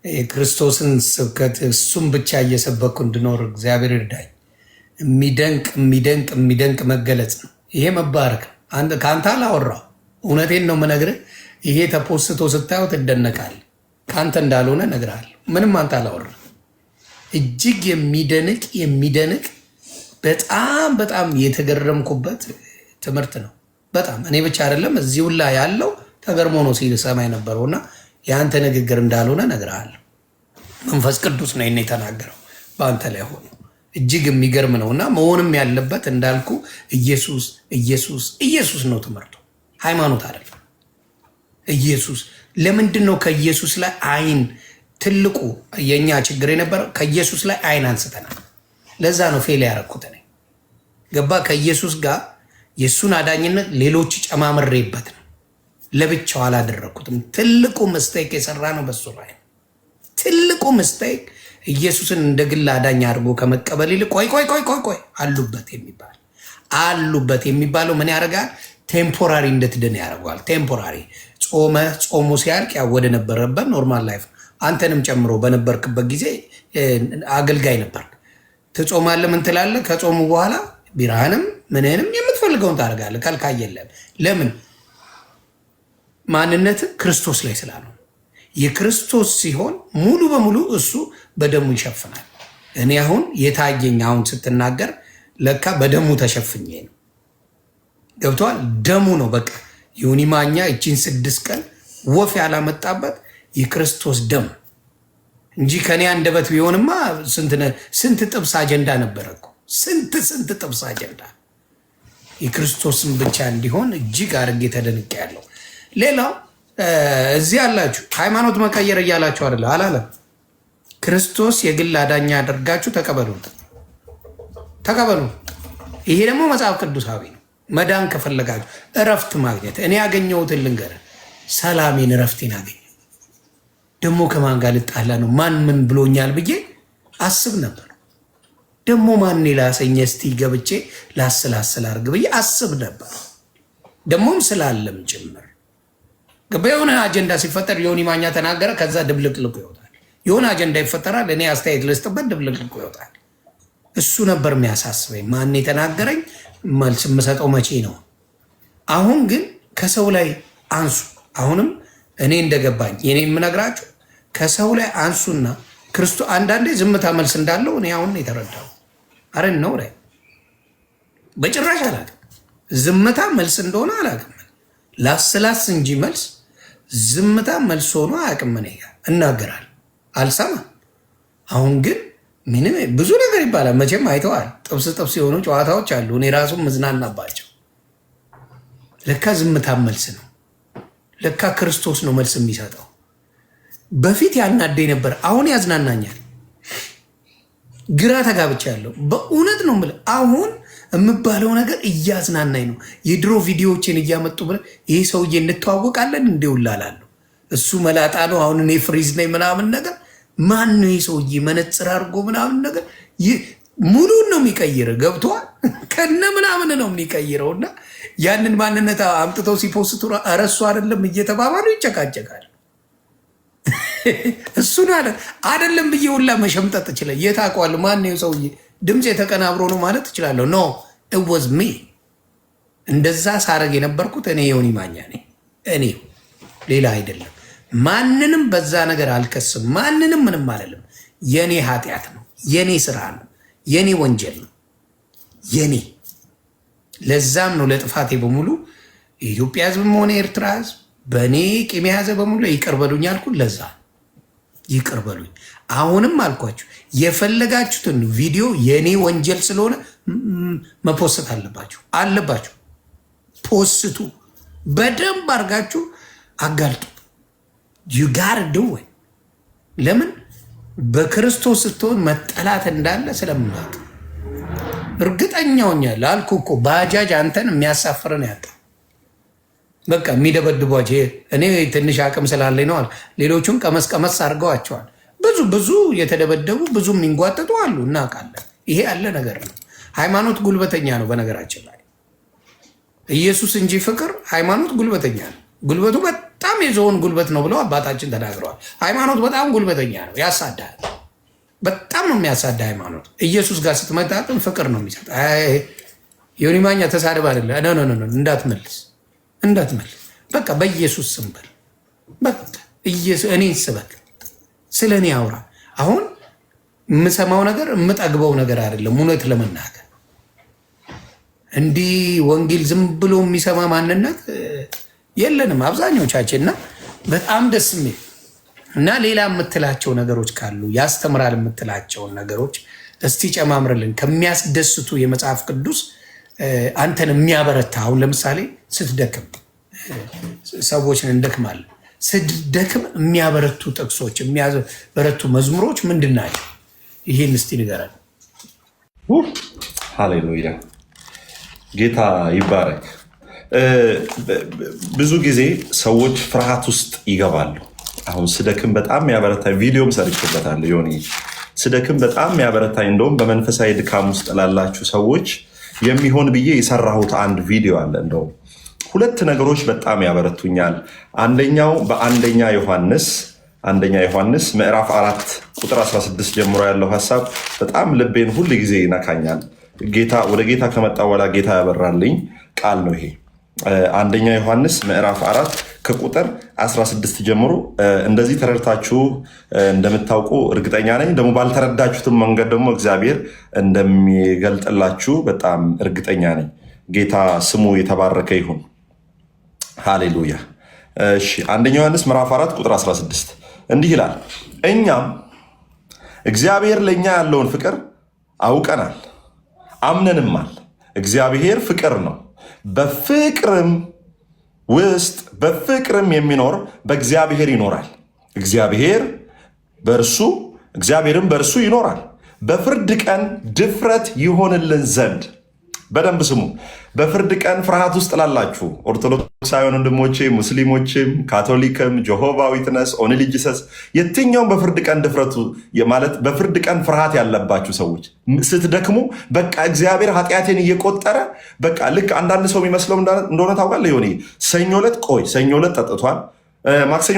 የክርስቶስን ስብከት እሱም ብቻ እየሰበኩ እንድኖር እግዚአብሔር ይርዳኝ። የሚደንቅ መገለጽ ነው ይሄ። መባረክ ከአንተ አላወራው። እውነቴን ነው የምነግርህ። ይሄ ተፖስቶ ስታየው ትደነቃለህ። ከአንተ እንዳልሆነ እነግርሃለሁ። ምንም አንተ አላወራ። እጅግ የሚደንቅ በጣም የተገረምኩበት ትምህርት ነው። በጣም እኔ ብቻ አይደለም እዚሁ ላይ ያለው ተገርሞ ነው ሲል ሰማይ ነበረውና የአንተ ንግግር እንዳልሆነ እነግርሃለሁ። መንፈስ ቅዱስ ነው ይሄን የተናገረው በአንተ ላይ ሆኖ። እጅግ የሚገርም ነውና መሆንም ያለበት እንዳልኩ ኢየሱስ ነው ትምህርቱ፣ ሃይማኖት አይደለም። ኢየሱስ ለምንድን ነው ከኢየሱስ ላይ አይን ትልቁ የኛ ችግር የነበረው? ከኢየሱስ ላይ አይን አንስተናል። ለዛ ነው ፌል ያደረኩት እኔ። ገባ? ከኢየሱስ ጋር የእሱን አዳኝነት ሌሎች ጨማምሬበት ነው፣ ለብቻው አላደረኩትም። ትልቁ ምስቴክ የሰራ ነው በሱ ላይ። ትልቁ ምስቴክ ኢየሱስን እንደ ግል አዳኝ አድርጎ ከመቀበል ይልቅ ቆይ አሉበት የሚባለው ምን ያደርጋል? ቴምፖራሪ እንድትድን ያደርገዋል። ቴምፖራሪ ጾሙ ሲያልቅ ያው ወደ ነበረበት ኖርማል ላይፍ አንተንም ጨምሮ በነበርክበት ጊዜ አገልጋይ ነበር። ትጾማለህ፣ ምን ትላለህ? ከጾሙ በኋላ ቢራህንም ምንህንም የምትፈልገውን ታደርጋለህ። ከልካይ የለም። ለምን? ማንነት ክርስቶስ ላይ ስላለው የክርስቶስ ሲሆን ሙሉ በሙሉ እሱ በደሙ ይሸፍናል። እኔ አሁን የታየኝ አሁን ስትናገር ለካ በደሙ ተሸፍኜ ነው። ገብተዋል። ደሙ ነው በቃ ዮኒ ማኛ እቺን 6 ቀን ወፍ ያላመጣበት የክርስቶስ ደም እንጂ ከኔ አንደበት ቢሆንማ ስንት ጥብስ አጀንዳ ነበረ እኮ ስንት ጥብስ አጀንዳ። የክርስቶስን ብቻ እንዲሆን እጅግ አድርጌ ተደንቄያለሁ። ሌላው እዚህ ያላችሁ ሃይማኖት መቀየር እያላችሁ አይደለ አላለም። ክርስቶስ የግል አዳኛ አድርጋችሁ ተቀበሉ። ይሄ ደግሞ መጽሐፍ ቅዱሳዊ ነው። መዳን ከፈለጋችሁ እረፍት ማግኘት እኔ ያገኘሁትን ልንገርህ፣ ሰላሜን እረፍቴን አገኘ። ደግሞ ከማን ጋር ልጣላ ነው? ማን ምን ብሎኛል ብዬ አስብ ነበር። ደግሞ ማን ላሰኝ እስቲ ገብቼ ላስላስል አድርግ ብዬ አስብ ነበር። ደግሞም ስላለም ጭምር የሆነ አጀንዳ ሲፈጠር ዮኒ ማኛ ተናገረ፣ ከዛ ድብልቅልቁ ይወጣል። የሆነ አጀንዳ ይፈጠራል፣ እኔ አስተያየት ልስጥበት፣ ድብልቅልቁ ይወጣል። እሱ ነበር የሚያሳስበኝ። ማን የተናገረኝ መልስ የምሰጠው መቼ ነው? አሁን ግን ከሰው ላይ አንሱ። አሁንም እኔ እንደገባኝ የኔ የምነግራችሁ ከሰው ላይ አንሱና ክርስቶስ አንዳንዴ ዝምታ መልስ እንዳለው እኔ አሁን የተረዳው አረን ነው ላይ በጭራሽ አላውቅም። ዝምታ መልስ እንደሆነ አላውቅም። ላስላስ እንጂ መልስ ዝምታ መልስ ሆኖ አያውቅም። እኔ እናገራለሁ አልሰማም። አሁን ግን ምንም ብዙ ነገር ይባላል። መቼም አይተዋል። ጥብስ የሆኑ ጨዋታዎች አሉ። እኔ ራሱ መዝናናባቸው። ለካ ዝምታ መልስ ነው። ለካ ክርስቶስ ነው መልስ የሚሰጠው። በፊት ያናደኝ ነበር፣ አሁን ያዝናናኛል። ግራ ተጋብቻለሁ። በእውነት ነው የምልህ። አሁን የምባለው ነገር እያዝናናኝ ነው። የድሮ ቪዲዮዎችን እያመጡ ብለህ ይህ ሰውዬ እንተዋወቃለን እንዲውላላለሁ። እሱ መላጣ ነው፣ አሁን እኔ ፍሪዝ ነኝ ምናምን ነገር። ማን ነው ይህ ሰውዬ? መነጽር አድርጎ ምናምን ነገር ሙሉን ነው የሚቀይር። ገብቶሃል? ከነ ምናምን ነው የሚቀይረው። እና ያንን ማንነት አምጥተው ሲፖስቱ እረሱ አይደለም እየተባባሉ ይጨቃጨቃል። እሱን አይደለም ብዬ ሁላ መሸምጠጥ ይችላል። የታውቀዋለሁ ማን ነው ሰውዬ? ድምፅ የተቀናብሮ ነው ማለት ትችላለሁ። ኖ እወዝ ሚ እንደዛ ሳረግ የነበርኩት እኔ ዮኒ ማኛ ነኝ። እኔ ሌላ አይደለም። ማንንም በዛ ነገር አልከስም። ማንንም ምንም አለልም። የኔ ኃጢአት ነው፣ የኔ ስራ ነው፣ የኔ ወንጀል ነው የኔ። ለዛም ነው ለጥፋቴ በሙሉ የኢትዮጵያ ሕዝብም ሆነ ኤርትራ ሕዝብ በእኔ ቂም የያዘ በሙሉ ይቅር በሉኝ አልኩ። ለዛ ይቅር በሉኝ። አሁንም አልኳችሁ የፈለጋችሁትን ቪዲዮ የኔ ወንጀል ስለሆነ መፖስት አለባችሁ። ፖስቱ፣ በደንብ አድርጋችሁ አጋልጡ። ዩጋር ድወ ለምን በክርስቶስ ስትሆን መጠላት እንዳለ ስለምናውቅ እርግጠኛውኛ ላልኩ እኮ ባጃጅ አንተን የሚያሳፍርን ያጣ በቃ የሚደበድቧቸው እኔ ትንሽ አቅም ስላለኝ ነው። ሌሎቹም ቀመስ አድርገዋቸዋል። ብዙ የተደበደቡ ብዙ የሚንጓጠጡ አሉ፣ እናውቃለን። ይሄ ያለ ነገር ነው። ሃይማኖት ጉልበተኛ ነው። በነገራችን ላይ ኢየሱስ እንጂ ፍቅር ሃይማኖት ጉልበተኛ ነው። ጉልበቱ በጣም የዞን ጉልበት ነው ብለው አባታችን ተናግረዋል። ሃይማኖት በጣም ጉልበተኛ ነው፣ ያሳዳል። በጣም ነው የሚያሳዳ ሃይማኖት። ኢየሱስ ጋር ስትመጣጥን ፍቅር ነው የሚሰጥ። ዮኒ ማኛ ተሳድብ አይደለ እንዳትመልስ በቃ በኢየሱስ ስም በል። በቃ እኔን ስበክ፣ ስለ እኔ አውራ። አሁን የምሰማው ነገር የምጠግበው ነገር አይደለም። እውነት ለመናገር እንዲህ ወንጌል ዝም ብሎ የሚሰማ ማንነት የለንም አብዛኞቻችን። እና በጣም ደስ የሚል እና ሌላ የምትላቸው ነገሮች ካሉ ያስተምራል የምትላቸውን ነገሮች እስቲ ጨማምርልን። ከሚያስደስቱ የመጽሐፍ ቅዱስ አንተን የሚያበረታ አሁን ለምሳሌ ስትደክም ሰዎችን እንደክማለን። ስትደክም የሚያበረቱ ጥቅሶች፣ የሚያበረቱ መዝሙሮች ምንድን ናቸው? ይህን እስቲ ንገረን። ሃሌሉያ፣ ጌታ ይባረክ። ብዙ ጊዜ ሰዎች ፍርሃት ውስጥ ይገባሉ። አሁን ስደክም በጣም የሚያበረታኝ ቪዲዮም ሰርችበታለሁ። ዮኒ ስደክም በጣም የሚያበረታኝ እንደውም በመንፈሳዊ ድካም ውስጥ ላላችሁ ሰዎች የሚሆን ብዬ የሰራሁት አንድ ቪዲዮ አለ። እንደውም 2 ነገሮች በጣም ያበረቱኛል። አንደኛው በአንደኛ ዮሐንስ ምዕራፍ 4 ቁጥር 16 ጀምሮ ያለው ሀሳብ በጣም ልቤን ሁል ጊዜ ይነካኛል። ወደ ጌታ ከመጣ በኋላ ጌታ ያበራልኝ ቃል ነው ይሄ። አንደኛ ዮሐንስ ምዕራፍ 4 ከቁጥር 16 ጀምሮ እንደዚህ ተረድታችሁ እንደምታውቁ እርግጠኛ ነኝ። ደግሞ ባልተረዳችሁትም መንገድ ደግሞ እግዚአብሔር እንደሚገልጥላችሁ በጣም እርግጠኛ ነኝ። ጌታ ስሙ የተባረከ ይሁን። ሃሌሉያ። እሺ፣ አንደኛ ዮሐንስ ምዕራፍ 4 ቁጥር 16 እንዲህ ይላል፣ እኛም እግዚአብሔር ለእኛ ያለውን ፍቅር አውቀናል አምነንማል። እግዚአብሔር ፍቅር ነው። በፍቅርም የሚኖር በእግዚአብሔር ይኖራል፣ እግዚአብሔርም በእርሱ ይኖራል። በፍርድ ቀን ድፍረት ይሆንልን ዘንድ በደንብ ስሙ። በፍርድ ቀን ፍርሃት ውስጥ ላላችሁ ኦርቶዶክሳውያን ወንድሞቼ፣ ሙስሊሞችም፣ ካቶሊክም፣ ጆሆቫ ዊትነስ፣ ኦንሊ ጂሰስ የትኛውም በፍርድ ቀን ድፍረቱ ማለት በፍርድ ቀን ፍርሃት ያለባችሁ ሰዎች ስትደክሙ በቃ እግዚአብሔር ኃጢአቴን እየቆጠረ በቃ ልክ አንዳንድ ሰው የሚመስለው እንደሆነ ታውቃለህ። የሆነ ሰኞ ዕለት ጠጥቷል፣ ማክሰኞ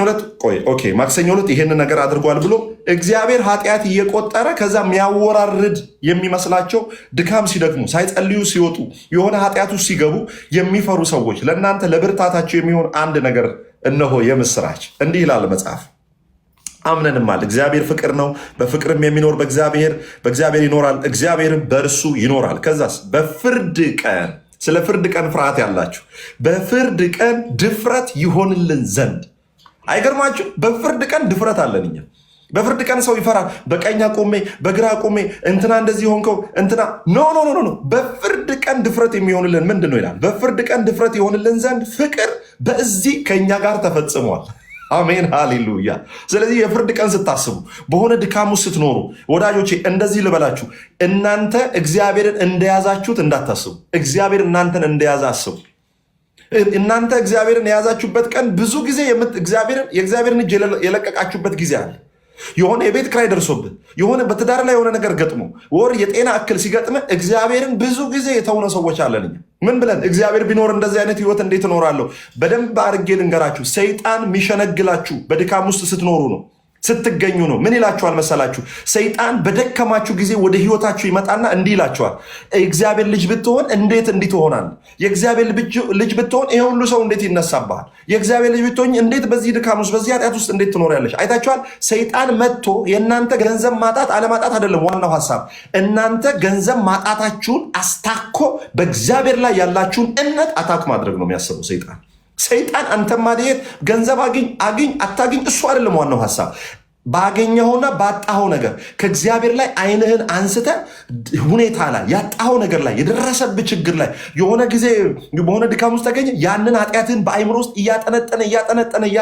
ዕለት ይሄን ነገር አድርጓል ብሎ እግዚአብሔር ኃጢአት እየቆጠረ ከዛ የሚያወራርድ የሚመስላቸው ድካም ሲደክሙ ሳይጸልዩ ሲወጡ የሆነ ኃጢአት ውስጥ ሲገቡ የሚፈሩ ሰዎች ለእናንተ ለብርታታቸው የሚሆን አንድ ነገር እነሆ የምስራች። እንዲህ ይላል መጽሐፍ፣ አምነንማል። እግዚአብሔር ፍቅር ነው። በፍቅርም የሚኖር በእግዚአብሔር ይኖራል፣ እግዚአብሔርም በእርሱ ይኖራል። ከዛስ በፍርድ ቀን ስለ ፍርድ ቀን ፍርሃት ያላችሁ በፍርድ ቀን ድፍረት ይሆንልን ዘንድ። አይገርማችሁ? በፍርድ ቀን ድፍረት አለን እኛ። በፍርድ ቀን ሰው ይፈራል። በቀኝ ቆሜ በግራ ቆሜ እንትና እንደዚህ ሆንከው እንትና ኖ። በፍርድ ቀን ድፍረት የሚሆንልን ምንድን ነው ይላል? በፍርድ ቀን ድፍረት ይሆንልን ዘንድ ፍቅር በዚህ ከእኛ ጋር ተፈጽሟል። አሜን ሃሌሉያ። ስለዚህ የፍርድ ቀን ስታስቡ በሆነ ድካም ውስጥ ስትኖሩ ወዳጆቼ እንደዚህ ልበላችሁ፣ እናንተ እግዚአብሔርን እንደያዛችሁት እንዳታስቡ። እግዚአብሔር እናንተን እንደያዘ አስቡ። እናንተ እግዚአብሔርን የያዛችሁበት ቀን ብዙ ጊዜ የእግዚአብሔርን እጅ የለቀቃችሁበት ጊዜ አለ። የሆነ የቤት ክራይ ደርሶብህ የሆነ በትዳር ላይ የሆነ ነገር ገጥሞ ወር የጤና እክል ሲገጥም እግዚአብሔርን ብዙ ጊዜ የተውነ ሰዎች አለን። ምን ብለን እግዚአብሔር ቢኖር እንደዚህ አይነት ህይወት እንዴት እኖራለሁ? በደንብ አድርጌ ልንገራችሁ፣ ሰይጣን የሚሸነግላችሁ በድካም ውስጥ ስትኖሩ ነው፣ ስትገኙ ነው። ምን ይላችኋል መሰላችሁ? ሰይጣን በደከማችሁ ጊዜ ወደ ህይወታችሁ ይመጣና እንዲህ ይላችኋል፣ እግዚአብሔር ልጅ ብትሆን እንዴት እንዲህ ትሆናለህ? የእግዚአብሔር ልጅ ብትሆን ይሄ ሁሉ ሰው እንዴት ይነሳብሃል? የእግዚአብሔር ልጅ ብትሆን እንዴት በዚህ ድካም ውስጥ በዚህ ኃጢአት ውስጥ እንዴት ትኖሪያለሽ? አይታችኋል? ሰይጣን መጥቶ የእናንተ ገንዘብ ማጣት አለማጣት አይደለም ዋናው ሀሳብ። እናንተ ገንዘብ ማጣታችሁን አስታኮ በእግዚአብሔር ላይ ያላችሁን እምነት አታክ ማድረግ ነው የሚያስበው ሰይጣን አንተ ማድየት ገንዘብ አግኝ አታግኝ እሱ አይደለም ዋናው ሀሳብ። ባገኘውና ባጣኸው ነገር ከእግዚአብሔር ላይ አይንህን አንስተ ሁኔታ ላይ ያጣኸው ነገር ላይ የደረሰብህ ችግር ላይ የሆነ ጊዜ በሆነ ድካም ውስጥ ተገኘ፣ ያንን ኃጢአትን በአይምሮ ውስጥ እያጠነጠነ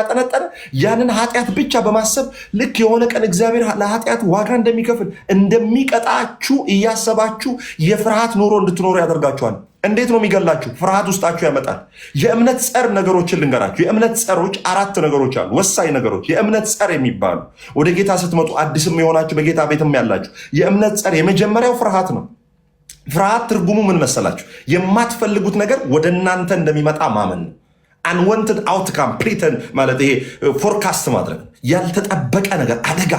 ያንን ኃጢአት ብቻ በማሰብ ልክ የሆነ ቀን እግዚአብሔር ለኃጢአት ዋጋ እንደሚከፍል እንደሚቀጣችሁ እያሰባችሁ የፍርሃት ኑሮ እንድትኖሩ ያደርጋችኋል። እንዴት ነው የሚገላችሁ? ፍርሃት ውስጣችሁ ያመጣል። የእምነት ጸር ነገሮችን ልንገራችሁ። የእምነት ጸሮች 4 ነገሮች አሉ፣ ወሳኝ ነገሮች የእምነት ጸር የሚባሉ ወደ ጌታ ስትመጡ አዲስም የሆናችሁ በጌታ ቤትም ያላችሁ የእምነት ጸር የመጀመሪያው ፍርሃት ነው። ፍርሃት ትርጉሙ ምን መሰላችሁ? የማትፈልጉት ነገር ወደ እናንተ እንደሚመጣ ማመን ነው። አንወንትድ አውትካም ፕሪተን ማለት ይሄ ፎርካስት ማድረግ ያልተጠበቀ ነገር አደጋ።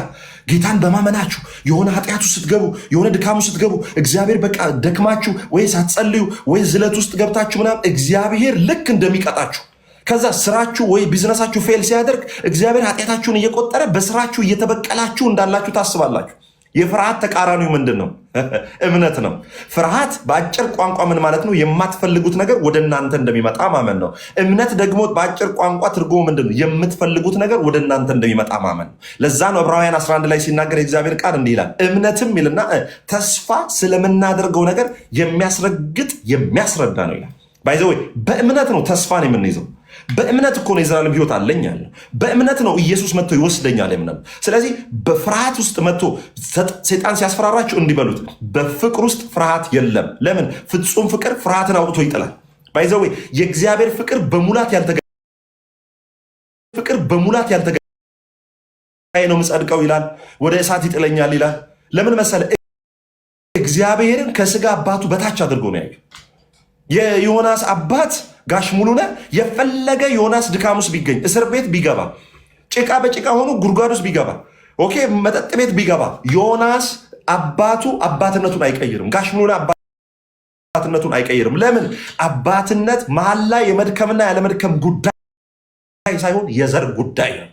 ጌታን በማመናችሁ የሆነ ኃጢአቱ ስትገቡ የሆነ ድካሙ ስትገቡ እግዚአብሔር በቃ ደክማችሁ ወይ ሳትጸልዩ ወይ ዝለት ውስጥ ገብታችሁ ምናምን እግዚአብሔር ልክ እንደሚቀጣችሁ ከዛ ስራችሁ ወይ ቢዝነሳችሁ ፌል ሲያደርግ እግዚአብሔር ኃጢአታችሁን እየቆጠረ በስራችሁ እየተበቀላችሁ እንዳላችሁ ታስባላችሁ። የፍርሃት ተቃራኒው ምንድን ነው? እምነት ነው። ፍርሃት በአጭር ቋንቋ ምን ማለት ነው? የማትፈልጉት ነገር ወደ እናንተ እንደሚመጣ ማመን ነው። እምነት ደግሞ በአጭር ቋንቋ ትርጉሙ ምንድን ነው? የምትፈልጉት ነገር ወደ እናንተ እንደሚመጣ ማመን ነው። ለዛ ነው ዕብራውያን 11 ላይ ሲናገር የእግዚአብሔር ቃል እንዲህ ይላል፣ እምነትም ይልና ተስፋ ስለምናደርገው ነገር የሚያስረዳ ነው ይላል። ባይ ዘ ወይ በእምነት ነው ተስፋን የምንይዘው። በእምነት እኮ ነው የዘላለም ህይወት አለኝ ያለ። በእምነት ነው ኢየሱስ መጥቶ ይወስደኛል የምንለው። ስለዚህ በፍርሃት ውስጥ መጥቶ ሰይጣን ሲያስፈራራችሁ እንዲበሉት በፍቅር ውስጥ ፍርሃት የለም። ለምን? ፍጹም ፍቅር ፍርሃትን አውጥቶ ይጥላል። ባይ ዘ ወይ የእግዚአብሔር ፍቅር በሙላት ያልተገ ነው የምጸድቀው ይላል። ወደ እሳት ይጥለኛል ይላል። ለምን መሰለ? እግዚአብሔርን ከስጋ አባቱ በታች አድርጎ ነው ያየው። የዮናስ አባት ጋሽ ሙሉነህ የፈለገ ዮናስ ድካም ውስጥ ቢገኝ እስር ቤት ቢገባ ጭቃ በጭቃ ሆኖ ጉድጓድ ውስጥ ቢገባ መጠጥ ቤት ቢገባ ዮናስ አባቱ አባትነቱን አይቀይርም። ጋሽ ሙሉነህ አባትነቱን አይቀይርም። ለምን? አባትነት መሀል ላይ የመድከምና ያለመድከም ጉዳይ ሳይሆን የዘር ጉዳይ ነው።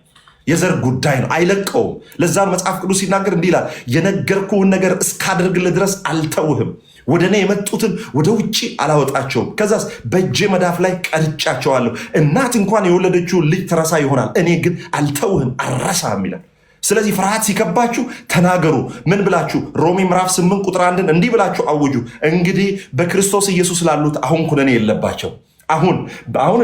የዘር ጉዳይ ነው፣ አይለቀውም። ለዛን መጽሐፍ ቅዱስ ሲናገር እንዲህ ይላል፣ የነገርኩህን ነገር እስካደርግልህ ድረስ አልተውህም፣ ወደ እኔ የመጡትን ወደ ውጭ አላወጣቸውም፣ ከዛስ በእጄ መዳፍ ላይ ቀርጫቸዋለሁ። እናት እንኳን የወለደችውን ልጅ ትረሳ ይሆናል፣ እኔ ግን አልተውህም አልረሳህም ይላል። ስለዚህ ፍርሃት ሲከባችሁ ተናገሩ። ምን ብላችሁ? ሮሜ ምዕራፍ 8 ቁጥር 1 እንዲህ ብላችሁ አውጁ፣ እንግዲህ በክርስቶስ ኢየሱስ ላሉት አሁን ኩነኔ የለባቸው። አሁን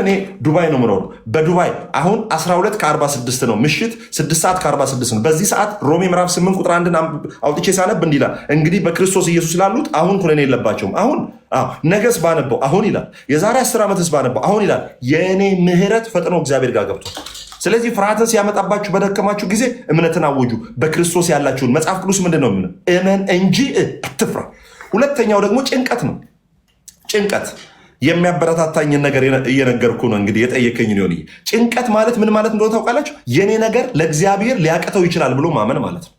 እኔ ዱባይ ነው የምኖረው። በዱባይ አሁን 12 ከ46 ነው፣ ምሽት 6 ሰዓት ከ46 ነው። በዚህ ሰዓት ሮሜ ምዕራፍ 8 ቁጥር 1 አውጥቼ ሳነብ እንዲህ ይላል፣ እንግዲህ በክርስቶስ ኢየሱስ ላሉት አሁን ኩነኔ የለባቸውም። አሁን ነገስ ባነበው አሁን ይላል፣ የዛሬ 10 ዓመትስ ባነበው አሁን ይላል፣ የእኔ ምህረት ፈጥኖ እግዚአብሔር ጋር ገብቷል። ስለዚህ ፍርሃትን ሲያመጣባችሁ በደከማችሁ ጊዜ እምነትን አወጁ። በክርስቶስ ያላችሁን መጽሐፍ ቅዱስ ምንድን ነው? እመን እንጂ አትፍራ። ሁለተኛው ደግሞ ጭንቀት ነው። ጭንቀት የሚያበረታታኝን ነገር እየነገርኩ ነው። እንግዲህ የጠየቀኝ ነው። ጭንቀት ማለት ምን ማለት እንደሆነ ታውቃላችሁ? የኔ ነገር ለእግዚአብሔር ሊያቅተው ይችላል ብሎ ማመን ማለት ነው።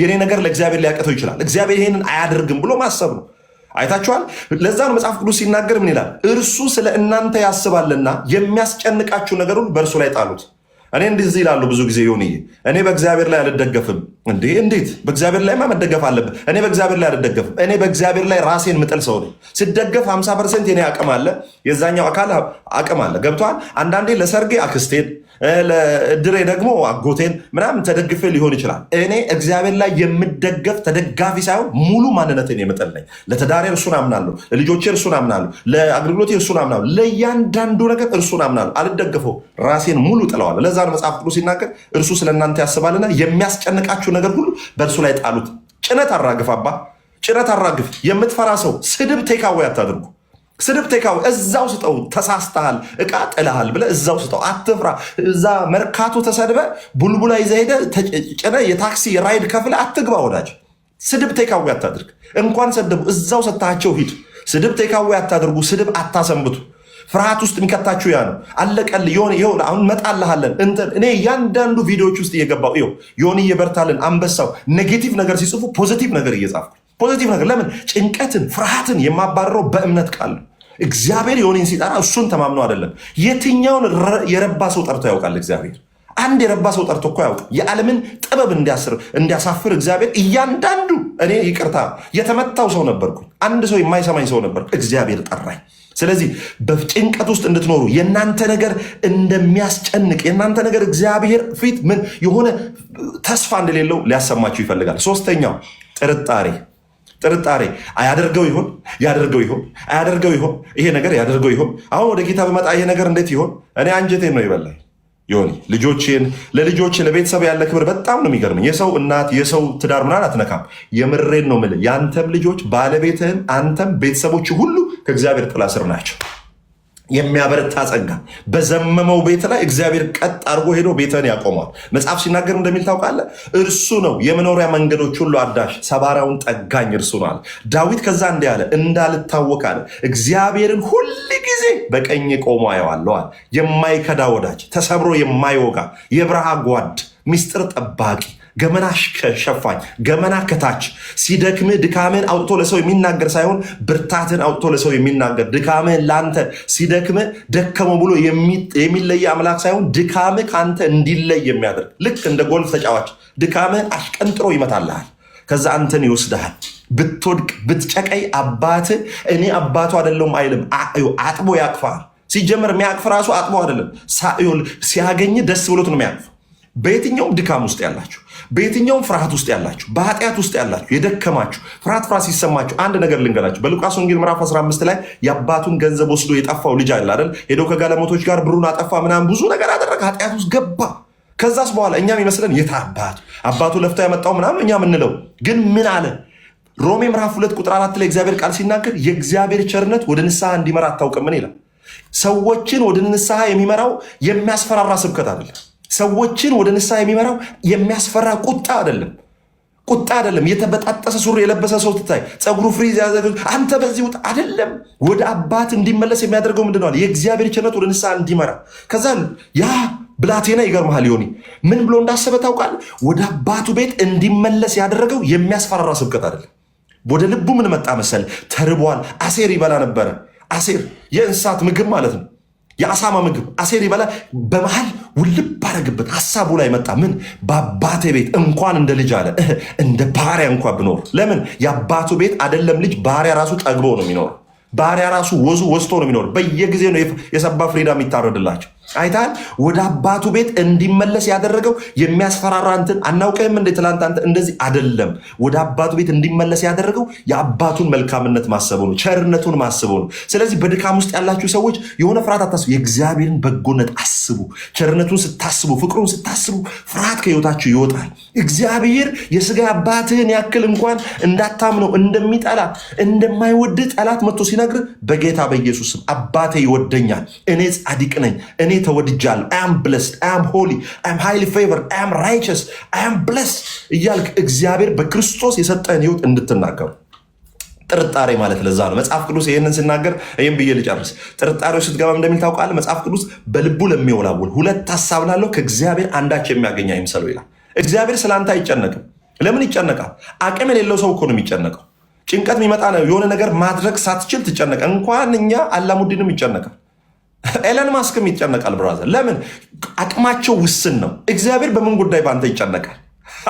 የኔ ነገር ለእግዚአብሔር ሊያቅተው ይችላል፣ እግዚአብሔር ይሄንን አያደርግም ብሎ ማሰብ ነው። አይታችኋል። ለዛ ነው መጽሐፍ ቅዱስ ሲናገር ምን ይላል? እርሱ ስለ እናንተ ያስባልና የሚያስጨንቃችሁ ነገር ሁሉ በእርሱ ላይ ጣሉት። እኔ እንደዚህ ይላሉ ብዙ ጊዜ ይሁንዬ፣ እኔ በእግዚአብሔር ላይ አልደገፍም። እንዴት? በእግዚአብሔር ላይማ መደገፍ አለብህ። እኔ በእግዚአብሔር ላይ አልደገፍም። እኔ በእግዚአብሔር ላይ ራሴን ምጥል ሰው ነኝ። ስደገፍ 50% የኔ አቅም አለ፣ የዛኛው አካል አቅም አለ። ገብቶሃል? አንዳንዴ ለሰርጌ አክስቴን፣ ለእድሬ ደግሞ አጎቴን ምናምን ተደግፌ ሊሆን ይችላል። እኔ እግዚአብሔር ላይ የምደገፍ ተደጋፊ ሳይሆን ሙሉ ማንነትን የምጥል ነኝ። ለትዳሬ እርሱን አምናለሁ፣ ለልጆቼ እርሱን አምናለሁ፣ ለአገልግሎቴ እርሱን አምናለሁ፣ ለእያንዳንዱ ነገር እርሱን አምናለሁ። አልደገፈው፣ ራሴን ሙሉ ጥለዋለሁ። ለዛ ነው መጽሐፍ ቅዱስ ሲናገር እርሱ ስለ እናንተ ያስባልና የሚያስጨንቃችሁ ነገር ሁሉ በእርሱ ላይ ጣሉት። ጭነት አራግፍ አባ፣ ጭነት አራግፍ። የምትፈራ ሰው ስድብ ቴካዌ አታድርጉ። ስድብ ቴካዌ እዛው ስጠው። ተሳስተሃል፣ እቃ ጥለሃል ብለህ እዛው ስጠው። አትፍራ። እዛ መርካቶ ተሰድበ ቡልቡላ ይዘህ ሄደህ ጭነ የታክሲ ራይድ ከፍለህ አትግባ ወዳጅ። ስድብ ቴካዌ አታድርግ። እንኳን ሰደቡ እዛው ሰታቸው ሂድ። ስድብ ቴካዌ አታድርጉ። ስድብ አታሰንብቱ። ፍርሃት ውስጥ የሚከታችሁ ያ ነው። አለቀል ይሆን አሁን መጣልሃለን። እኔ እያንዳንዱ ቪዲዮዎች ውስጥ እየገባው ዮኒ እየበርታልን አንበሳው ኔጌቲቭ ነገር ሲጽፉ ፖዚቲቭ ነገር እየጻፍኩ ፖዚቲቭ ነገር። ለምን? ጭንቀትን ፍርሃትን የማባረረው በእምነት ቃል ነው። እግዚአብሔር ዮኒን ሲጠራ እሱን ተማምኖ አይደለም። የትኛውን የረባ ሰው ጠርቶ ያውቃል እግዚአብሔር? አንድ የረባ ሰው ጠርቶ እኮ ያውቅ። የዓለምን ጥበብ እንዲያሳፍር እግዚአብሔር እያንዳንዱ እኔ ይቅርታ የተመታው ሰው ነበርኩኝ። አንድ ሰው የማይሰማኝ ሰው ነበር። እግዚአብሔር ጠራኝ። ስለዚህ በጭንቀት ውስጥ እንድትኖሩ የእናንተ ነገር እንደሚያስጨንቅ የእናንተ ነገር እግዚአብሔር ፊት ምን የሆነ ተስፋ እንደሌለው ሊያሰማችሁ ይፈልጋል። ሶስተኛው ጥርጣሬ አያደርገው ይሆን? አያደርገው ይሆን? ይሄ ነገር ያደርገው ይሆን? አሁን ወደ ጌታ በመጣ ይሄ ነገር እንዴት ይሆን? እኔ አንጀቴን ነው ይበላኝ። ዮኒ ለልጆቼ ለቤተሰብ ያለ ክብር በጣም ነው የሚገርመኝ። የሰው እናት የሰው ትዳር ምናምን አትነካም። የምሬን ነው የምልህ። የአንተም ልጆች ባለቤትህም አንተም ቤተሰቦች ሁሉ ከእግዚአብሔር ጥላ ስር ናቸው። የሚያበረታ ጸጋ በዘመመው ቤት ላይ እግዚአብሔር ቀጥ አድርጎ ሄዶ ቤትህን ያቆመዋል። መጽሐፍ ሲናገር እንደሚል ታውቃለህ? እርሱ ነው የመኖሪያ መንገዶች ሁሉ አዳሽ፣ ሰባራውን ጠጋኝ እርሱ ነው አለ ዳዊት። ከዛ እንዲህ አለ፣ እንዳልታወክ አለ እግዚአብሔርን ሁል ጊዜ በቀኝ ቆሞ አየዋለሁ አለ። የማይከዳ ወዳጅ፣ ተሰብሮ የማይወጋ የብርሃ ጓድ፣ ሚስጥር ጠባቂ፣ ገመና ሸፋኝ፣ ገመና ከታች ሲደክምህ ድካምህን አውጥቶ ለሰው የሚናገር ሳይሆን ብርታትን አውጥቶ ለሰው የሚናገር ድካምህን ለአንተ ሲደክምህ ደከመው ብሎ የሚለይ አምላክ ሳይሆን ድካምህ ከአንተ እንዲለይ የሚያደርግ ልክ እንደ ጎልፍ ተጫዋች ድካምህን አሽቀንጥሮ ይመታልሃል። ከዛ አንተን ይወስድሃል። ብትወድቅ ብትጨቀይ አባትህ እኔ አባቱ አይደለሁም አይልም። አጥቦ ያቅፋል። ሲጀመር የሚያቅፍ ራሱ አጥቦ አይደለም፣ ሲያገኝ ደስ ብሎት ነው የሚያቅፍ። በየትኛውም ድካም ውስጥ ያላችሁ፣ በየትኛውም ፍርሃት ውስጥ ያላችሁ፣ በኃጢአት ውስጥ ያላችሁ የደከማችሁ ፍርሃት ሲሰማችሁ አንድ ነገር ልንገራችሁ። በሉቃስ ወንጌል ምዕራፍ 15 ላይ የአባቱን ገንዘብ ወስዶ የጠፋው ልጅ አለ አይደል? ሄዶ ከጋለሞቶች ጋር ብሩን አጠፋ ምናምን ብዙ ነገር አደረገ፣ ኃጢአት ውስጥ ገባ። ከዛስ በኋላ እኛም ይመስለን የታ አባቱ ለፍቶ ያመጣው ምናምን እኛ ምንለው፣ ግን ምን አለ? ሮሜ ምዕራፍ 2 ቁጥር 4 ላይ እግዚአብሔር ቃል ሲናገር የእግዚአብሔር ቸርነት ወደ ንስሐ እንዲመራ አታውቅምን ይላል። ሰዎችን ወደ ንስሐ የሚመራው የሚያስፈራራ ስብከት አይደለም። ሰዎችን ወደ ንስሐ የሚመራው የሚያስፈራ ቁጣ አይደለም። የተበጣጠሰ ሱሪ የለበሰ ሰው ትታይ፣ ፀጉሩ ፍሪዝ ያዘ፣ አንተ በዚህ ውጣ አይደለም። ወደ አባት እንዲመለስ የሚያደርገው ምንድን ነው? የእግዚአብሔር ቸርነት ወደ ንስሐ እንዲመራ። ከዛ ያ ብላቴና ይገርምሃል ዮኒ ምን ብሎ እንዳሰበ ታውቃለህ? ወደ አባቱ ቤት እንዲመለስ ያደረገው የሚያስፈራራ ስብከት አይደለም። ወደ ልቡ ምን መጣ መሰል? ተርቧል። አሴር ይበላ ነበረ። አሴር የእንስሳት ምግብ ማለት ነው፣ የአሳማ ምግብ። አሴር ይበላ። በመሃል ውልብ ባረግበት ሀሳቡ ላይ መጣ። ምን? በአባቴ ቤት እንኳን እንደ ልጅ አለ እንደ ባሪያ እንኳን ብኖር። ለምን? የአባቱ ቤት አይደለም ልጅ፣ ባሪያ ራሱ ጠግቦ ነው የሚኖር። ባሪያ ራሱ ወዙ ወስቶ ነው የሚኖር። በየጊዜ ነው የሰባ ፍሪዳ የሚታረድላቸው። አይታል። ወደ አባቱ ቤት እንዲመለስ ያደረገው የሚያስፈራራ እንትን አናውቅህም እንደ ትላንት አንተ እንደዚህ አይደለም። ወደ አባቱ ቤት እንዲመለስ ያደረገው የአባቱን መልካምነት ማሰቡ ነው፣ ቸርነቱን ማስቡ ነው። ስለዚህ በድካም ውስጥ ያላችሁ ሰዎች የሆነ ፍርሃት አታስቡ፣ የእግዚአብሔርን በጎነት አስቡ። ቸርነቱን ስታስቡ፣ ፍቅሩን ስታስቡ ፍርሃት ከህይወታችሁ ይወጣል። እግዚአብሔር የስጋ አባትህን ያክል እንኳን እንዳታምነው እንደሚጠላ እንደማይወድ ጠላት መጥቶ ሲነግር በጌታ በኢየሱስ ስም አባቴ ይወደኛል፣ እኔ ጻድቅ ነኝ፣ እኔ ተወድጃለሁ፣ አይ አም ብለስድ፣ አይ አም ሆሊ፣ አይ አም ሃይሊ ፌቨርድ፣ አይ አም ራይቸስ፣ አይ አም ብለስድ እያልክ እግዚአብሔር በክርስቶስ የሰጠህን ህይወት እንድትናገሩ። ጥርጣሬ ማለት ለዛ ነው መጽሐፍ ቅዱስ ይህንን ሲናገር፣ ይህም ብዬ ልጨርስ። ጥርጣሬው ስትገባ እንደሚል ታውቃለህ። መጽሐፍ ቅዱስ በልቡ ለሚወላውል ሁለት ሀሳብ ላለው ከእግዚአብሔር አንዳች የሚያገኝ አይምሰለው ይላል። እግዚአብሔር ስለአንተ አይጨነቅም። ለምን ይጨነቃል? አቅም የሌለው ሰው እኮ ነው የሚጨነቀው። ጭንቀት የሚመጣ ነው የሆነ ነገር ማድረግ ሳትችል ትጨነቀ። እንኳን እኛ አላሙዲንም ይጨነቃል፣ ኤለን ማስክም ይጨነቃል። ብራዘር ለምን? አቅማቸው ውስን ነው። እግዚአብሔር በምን ጉዳይ በአንተ ይጨነቃል?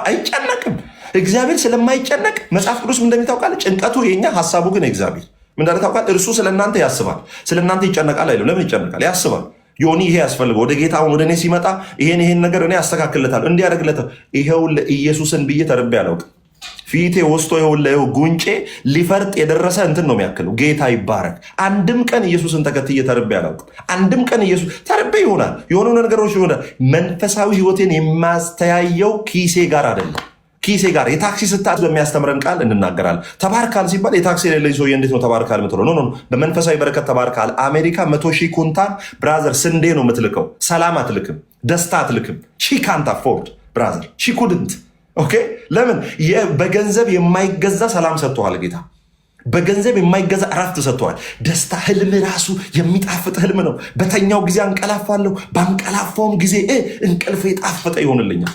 አይጨነቅም። እግዚአብሔር ስለማይጨነቅ መጽሐፍ ቅዱስ እንደሚታውቃል፣ ጭንቀቱ የኛ ሀሳቡ ግን እግዚአብሔር ምን እንዳለ ታውቃል? እርሱ ስለእናንተ ያስባል። ስለእናንተ ይጨነቃል አይደለም። ለምን ይጨነቃል? ያስባል። ዮኒ ይሄ ያስፈልገው ወደ ጌታ ወደ እኔ ሲመጣ ይሄን ነገር እኔ ያስተካክልለታለሁ እንዲያደርግለታል። ይሄው ኢየሱስን ብዬ ተርቤ አላውቅም። ፊቴ ወስቶ ይኸውልህ ጉንጬ ሊፈርጥ የደረሰ እንትን ነው የሚያክለው። ጌታ ይባረክ። አንድም ቀን ኢየሱስን ተከትዬ ተርቤ አላውቅም። አንድም ቀን ኢየሱስ ተርቤ ይሆናል፣ የሆኑ ነገሮች ይሆናል። መንፈሳዊ ህይወቴን የማስተያየው ኪሴ ጋር አይደለም። ኪሴ ጋር የታክሲ ስታዝ በሚያስተምረን ቃል እንናገራለን። ተባርካል ሲባል የታክሲ የሌለኝ ሰውዬ እንዴት ነው ተባርካል የምትለው? ኖ በመንፈሳዊ በረከት ተባርካል። አሜሪካ 100,000 ኩንታል ብራዘር ስንዴ ነው የምትልከው። ሰላም አትልክም፣ ደስታ አትልክም። ሺ ካንት አፎርድ ብራዘር፣ ሺ ኩድንት። ኦኬ ለምን? በገንዘብ የማይገዛ ሰላም ሰጥተዋል ጌታ። በገንዘብ የማይገዛ እረፍት ሰጥተዋል። ደስታ ህልም ራሱ የሚጣፍጥ ህልም ነው። በተኛው ጊዜ አንቀላፋለሁ፣ ባንቀላፋውም ጊዜ እንቅልፍ የጣፈጠ ይሆንልኛል።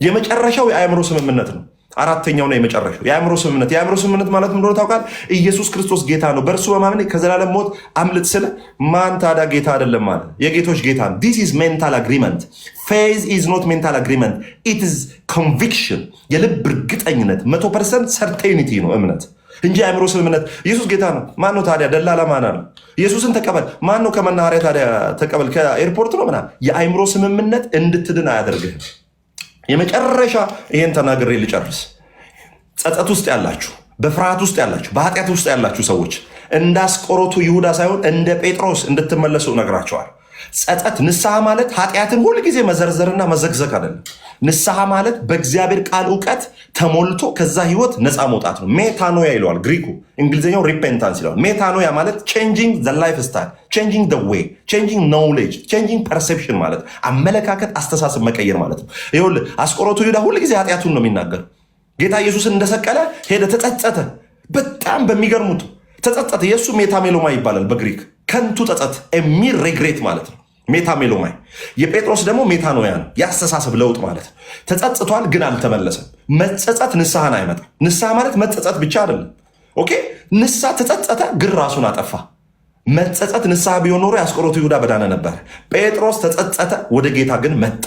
የመጨረሻው የአእምሮ ስምምነት ነው። አራተኛው ነው የመጨረሻው የአእምሮ ስምምነት። የአእምሮ ስምምነት ማለት እንደሆነ ታውቃል። ኢየሱስ ክርስቶስ ጌታ ነው፣ በእርሱ በማመን ከዘላለም ሞት አምልጥ ስለ ማን ታዲያ ጌታ አይደለም ማለት? የጌቶች ጌታ ነው። ዲስ ኢዝ ሜንታል አግሪመንት። ፌዝ ኢዝ ኖት ሜንታል አግሪመንት፣ ኢት ኢዝ ኮንቪክሽን፣ የልብ እርግጠኝነት፣ 100% ሰርቴኒቲ ነው እምነት እንጂ አእምሮ ስምምነት። ኢየሱስ ጌታ ነው። ማን ነው ታዲያ ደላላ? ማን ነው? ኢየሱስን ተቀበል። ማን ነው ከመናኸሪያ ታዲያ ተቀበል? ከኤርፖርት ነው ምናምን። የአእምሮ ስምምነት እንድትድን አያደርግህም። የመጨረሻ ይሄን ተናግሬ ልጨርስ። ጸጸት ውስጥ ያላችሁ፣ በፍርሃት ውስጥ ያላችሁ፣ በኃጢአት ውስጥ ያላችሁ ሰዎች እንደ አስቆሮቱ ይሁዳ ሳይሆን እንደ ጴጥሮስ እንድትመለሱ ነግራቸዋል። ጸጸት፣ ንስሐ ማለት ኃጢአትን ሁል ጊዜ መዘርዘርና መዘግዘግ አይደለም። ንስሐ ማለት በእግዚአብሔር ቃል እውቀት ተሞልቶ ከዛ ህይወት ነፃ መውጣት ነው። ሜታኖያ ይለዋል ግሪኩ፣ እንግሊዝኛው ሪፔንታንስ ይለዋል። ሜታኖያ ማለት ቼንጂንግ ዘ ላይፍ ስታይል፣ ቼንጂንግ ዘ ዌይ፣ ቼንጂንግ ኖውሌጅ፣ ቼንጂንግ ፐርሴፕሽን ማለት አመለካከት፣ አስተሳሰብ መቀየር ማለት ነው። ይኸውልህ አስቆሮቱ ይሁዳ ሁል ጊዜ ኃጢአቱን ነው የሚናገር። ጌታ ኢየሱስን እንደሰቀለ ሄደ፣ ተጸጸተ። በጣም በሚገርሙት ተጸጸተ። የእሱ ሜታሜሎማ ይባላል በግሪክ ከንቱ ጸጸት፣ የሚል ሬግሬት ማለት ነው ሜታሜሎማይ። የጴጥሮስ ደግሞ ሜታኖያ ነው፣ የአስተሳሰብ ለውጥ ማለት ነው። ተጸጽቷል ግን አልተመለሰም። መጸጸት ንስሐን አይመጣም። ንስሐ ማለት መጸጸት ብቻ አይደለም። ኦኬ ንስሐ ተጸጸተ ግን ራሱን አጠፋ። መጸጸት ንስሐ ቢሆን ኖሮ የአስቆሮቱ ይሁዳ በዳነ ነበር። ጴጥሮስ ተጸጸተ፣ ወደ ጌታ ግን መጣ።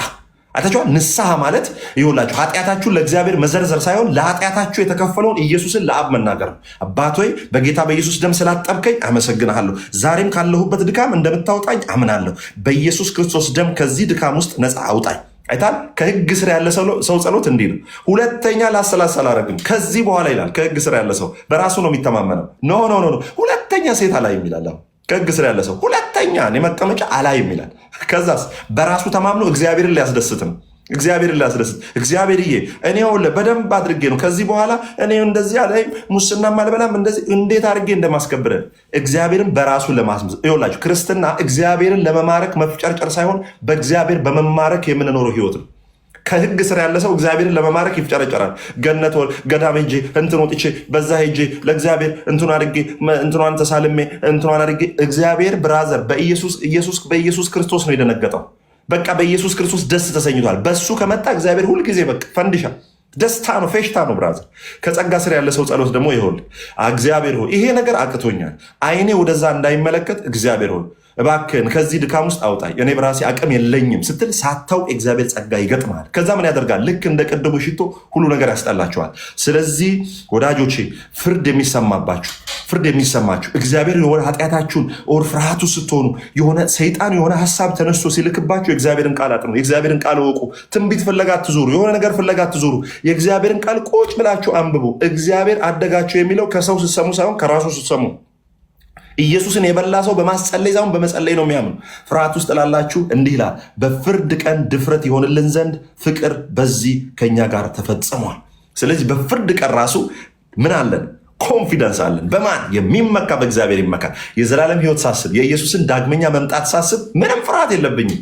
አይታችኋል። ንስሐ ማለት ይኸውላችሁ ኃጢአታችሁን ለእግዚአብሔር መዘርዘር ሳይሆን ለኃጢአታችሁ የተከፈለውን ኢየሱስን ለአብ መናገር ነው። አባት ሆይ በጌታ በኢየሱስ ደም ስላጠብከኝ አመሰግንሃለሁ። ዛሬም ካለሁበት ድካም እንደምታወጣኝ አምናለሁ። በኢየሱስ ክርስቶስ ደም ከዚህ ድካም ውስጥ ነፃ አውጣኝ። አይታል። ከህግ ስር ያለ ሰው ጸሎት እንዲህ ነው። ሁለተኛ ላሰላሰል አላደርግም ከዚህ በኋላ ይላል። ከህግ ስር ያለ ሰው በራሱ ነው የሚተማመነው። ኖ ሁለተኛ ሴት አላይም ይላል። ከህግ ስር ያለ ሰው ሁለተኛ እኔ መቀመጫ አላይም ይላል። ከዛስ በራሱ ተማምኖ እግዚአብሔርን ሊያስደስት ነው። እግዚአብሔርን ሊያስደስት እግዚአብሔርዬ እኔ ሁለ በደንብ አድርጌ ነው ከዚህ በኋላ እኔ እንደዚህ አላይም፣ ሙስና አልበላም፣ እንደዚህ እንዴት አድርጌ እንደማስከብረ እግዚአብሔርን በራሱ ለማስመዝ። ይኸውላችሁ ክርስትና እግዚአብሔርን ለመማረክ መፍጨርጨር ሳይሆን በእግዚአብሔር በመማረክ የምንኖረው ህይወት ነው። ከህግ ስር ያለ ሰው እግዚአብሔርን ለመማረክ ይፍጨረጨራል። ገነት ገዳም ሄጄ እንትን ወጥቼ በዛ ሄጄ ለእግዚአብሔር እንትን አድርጌ እንትኗን ተሳልሜ እንትኗን አድርጌ እግዚአብሔር ብራዘር በኢየሱስ ክርስቶስ ነው የደነገጠው። በቃ በኢየሱስ ክርስቶስ ደስ ተሰኝቷል። በሱ ከመጣ እግዚአብሔር ሁልጊዜ በቃ ፈንድሻ ደስታ ነው፣ ፌሽታ ነው ብራዘር። ከጸጋ ስር ያለ ሰው ጸሎት ደግሞ ይሆን እግዚአብሔር ሆይ ይሄ ነገር አቅቶኛል፣ አይኔ ወደዛ እንዳይመለከት እግዚአብሔር ሆይ እባክህን ከዚህ ድካም ውስጥ አውጣኝ፣ እኔ በራሴ አቅም የለኝም ስትል ሳታውቅ እግዚአብሔር ጸጋ ይገጥማል። ከዛ ምን ያደርጋል? ልክ እንደ ቅድሙ ሽቶ ሁሉ ነገር ያስጠላቸዋል። ስለዚህ ወዳጆቼ ፍርድ የሚሰማችሁ እግዚአብሔር የሆነ ኃጢአታችሁን ኦር ፍርሃቱ ስትሆኑ የሆነ ሰይጣን የሆነ ሀሳብ ተነስቶ ሲልክባችሁ የእግዚአብሔርን ቃል አጥኑ፣ የእግዚአብሔርን ቃል እወቁ። ትንቢት ፍለጋ አትዞሩ፣ የሆነ ነገር ፍለጋ አትዞሩ። የእግዚአብሔርን ቃል ቁጭ ብላችሁ አንብቡ። እግዚአብሔር አደጋቸው የሚለው ከሰው ስትሰሙ ሳይሆን ከራሱ ስትሰሙ። ኢየሱስን የበላ ሰው በማስጸለይ ሳይሆን በመጸለይ ነው የሚያምኑ። ፍርሃት ውስጥ ላላችሁ እንዲህ ይላል፣ በፍርድ ቀን ድፍረት ይሆንልን ዘንድ ፍቅር በዚህ ከኛ ጋር ተፈጽሟል። ስለዚህ በፍርድ ቀን ራሱ ምን አለን? ኮንፊደንስ አለን። በማን የሚመካ? በእግዚአብሔር ይመካል። የዘላለም ሕይወት ሳስብ፣ የኢየሱስን ዳግመኛ መምጣት ሳስብ ምንም ፍርሃት የለብኝም።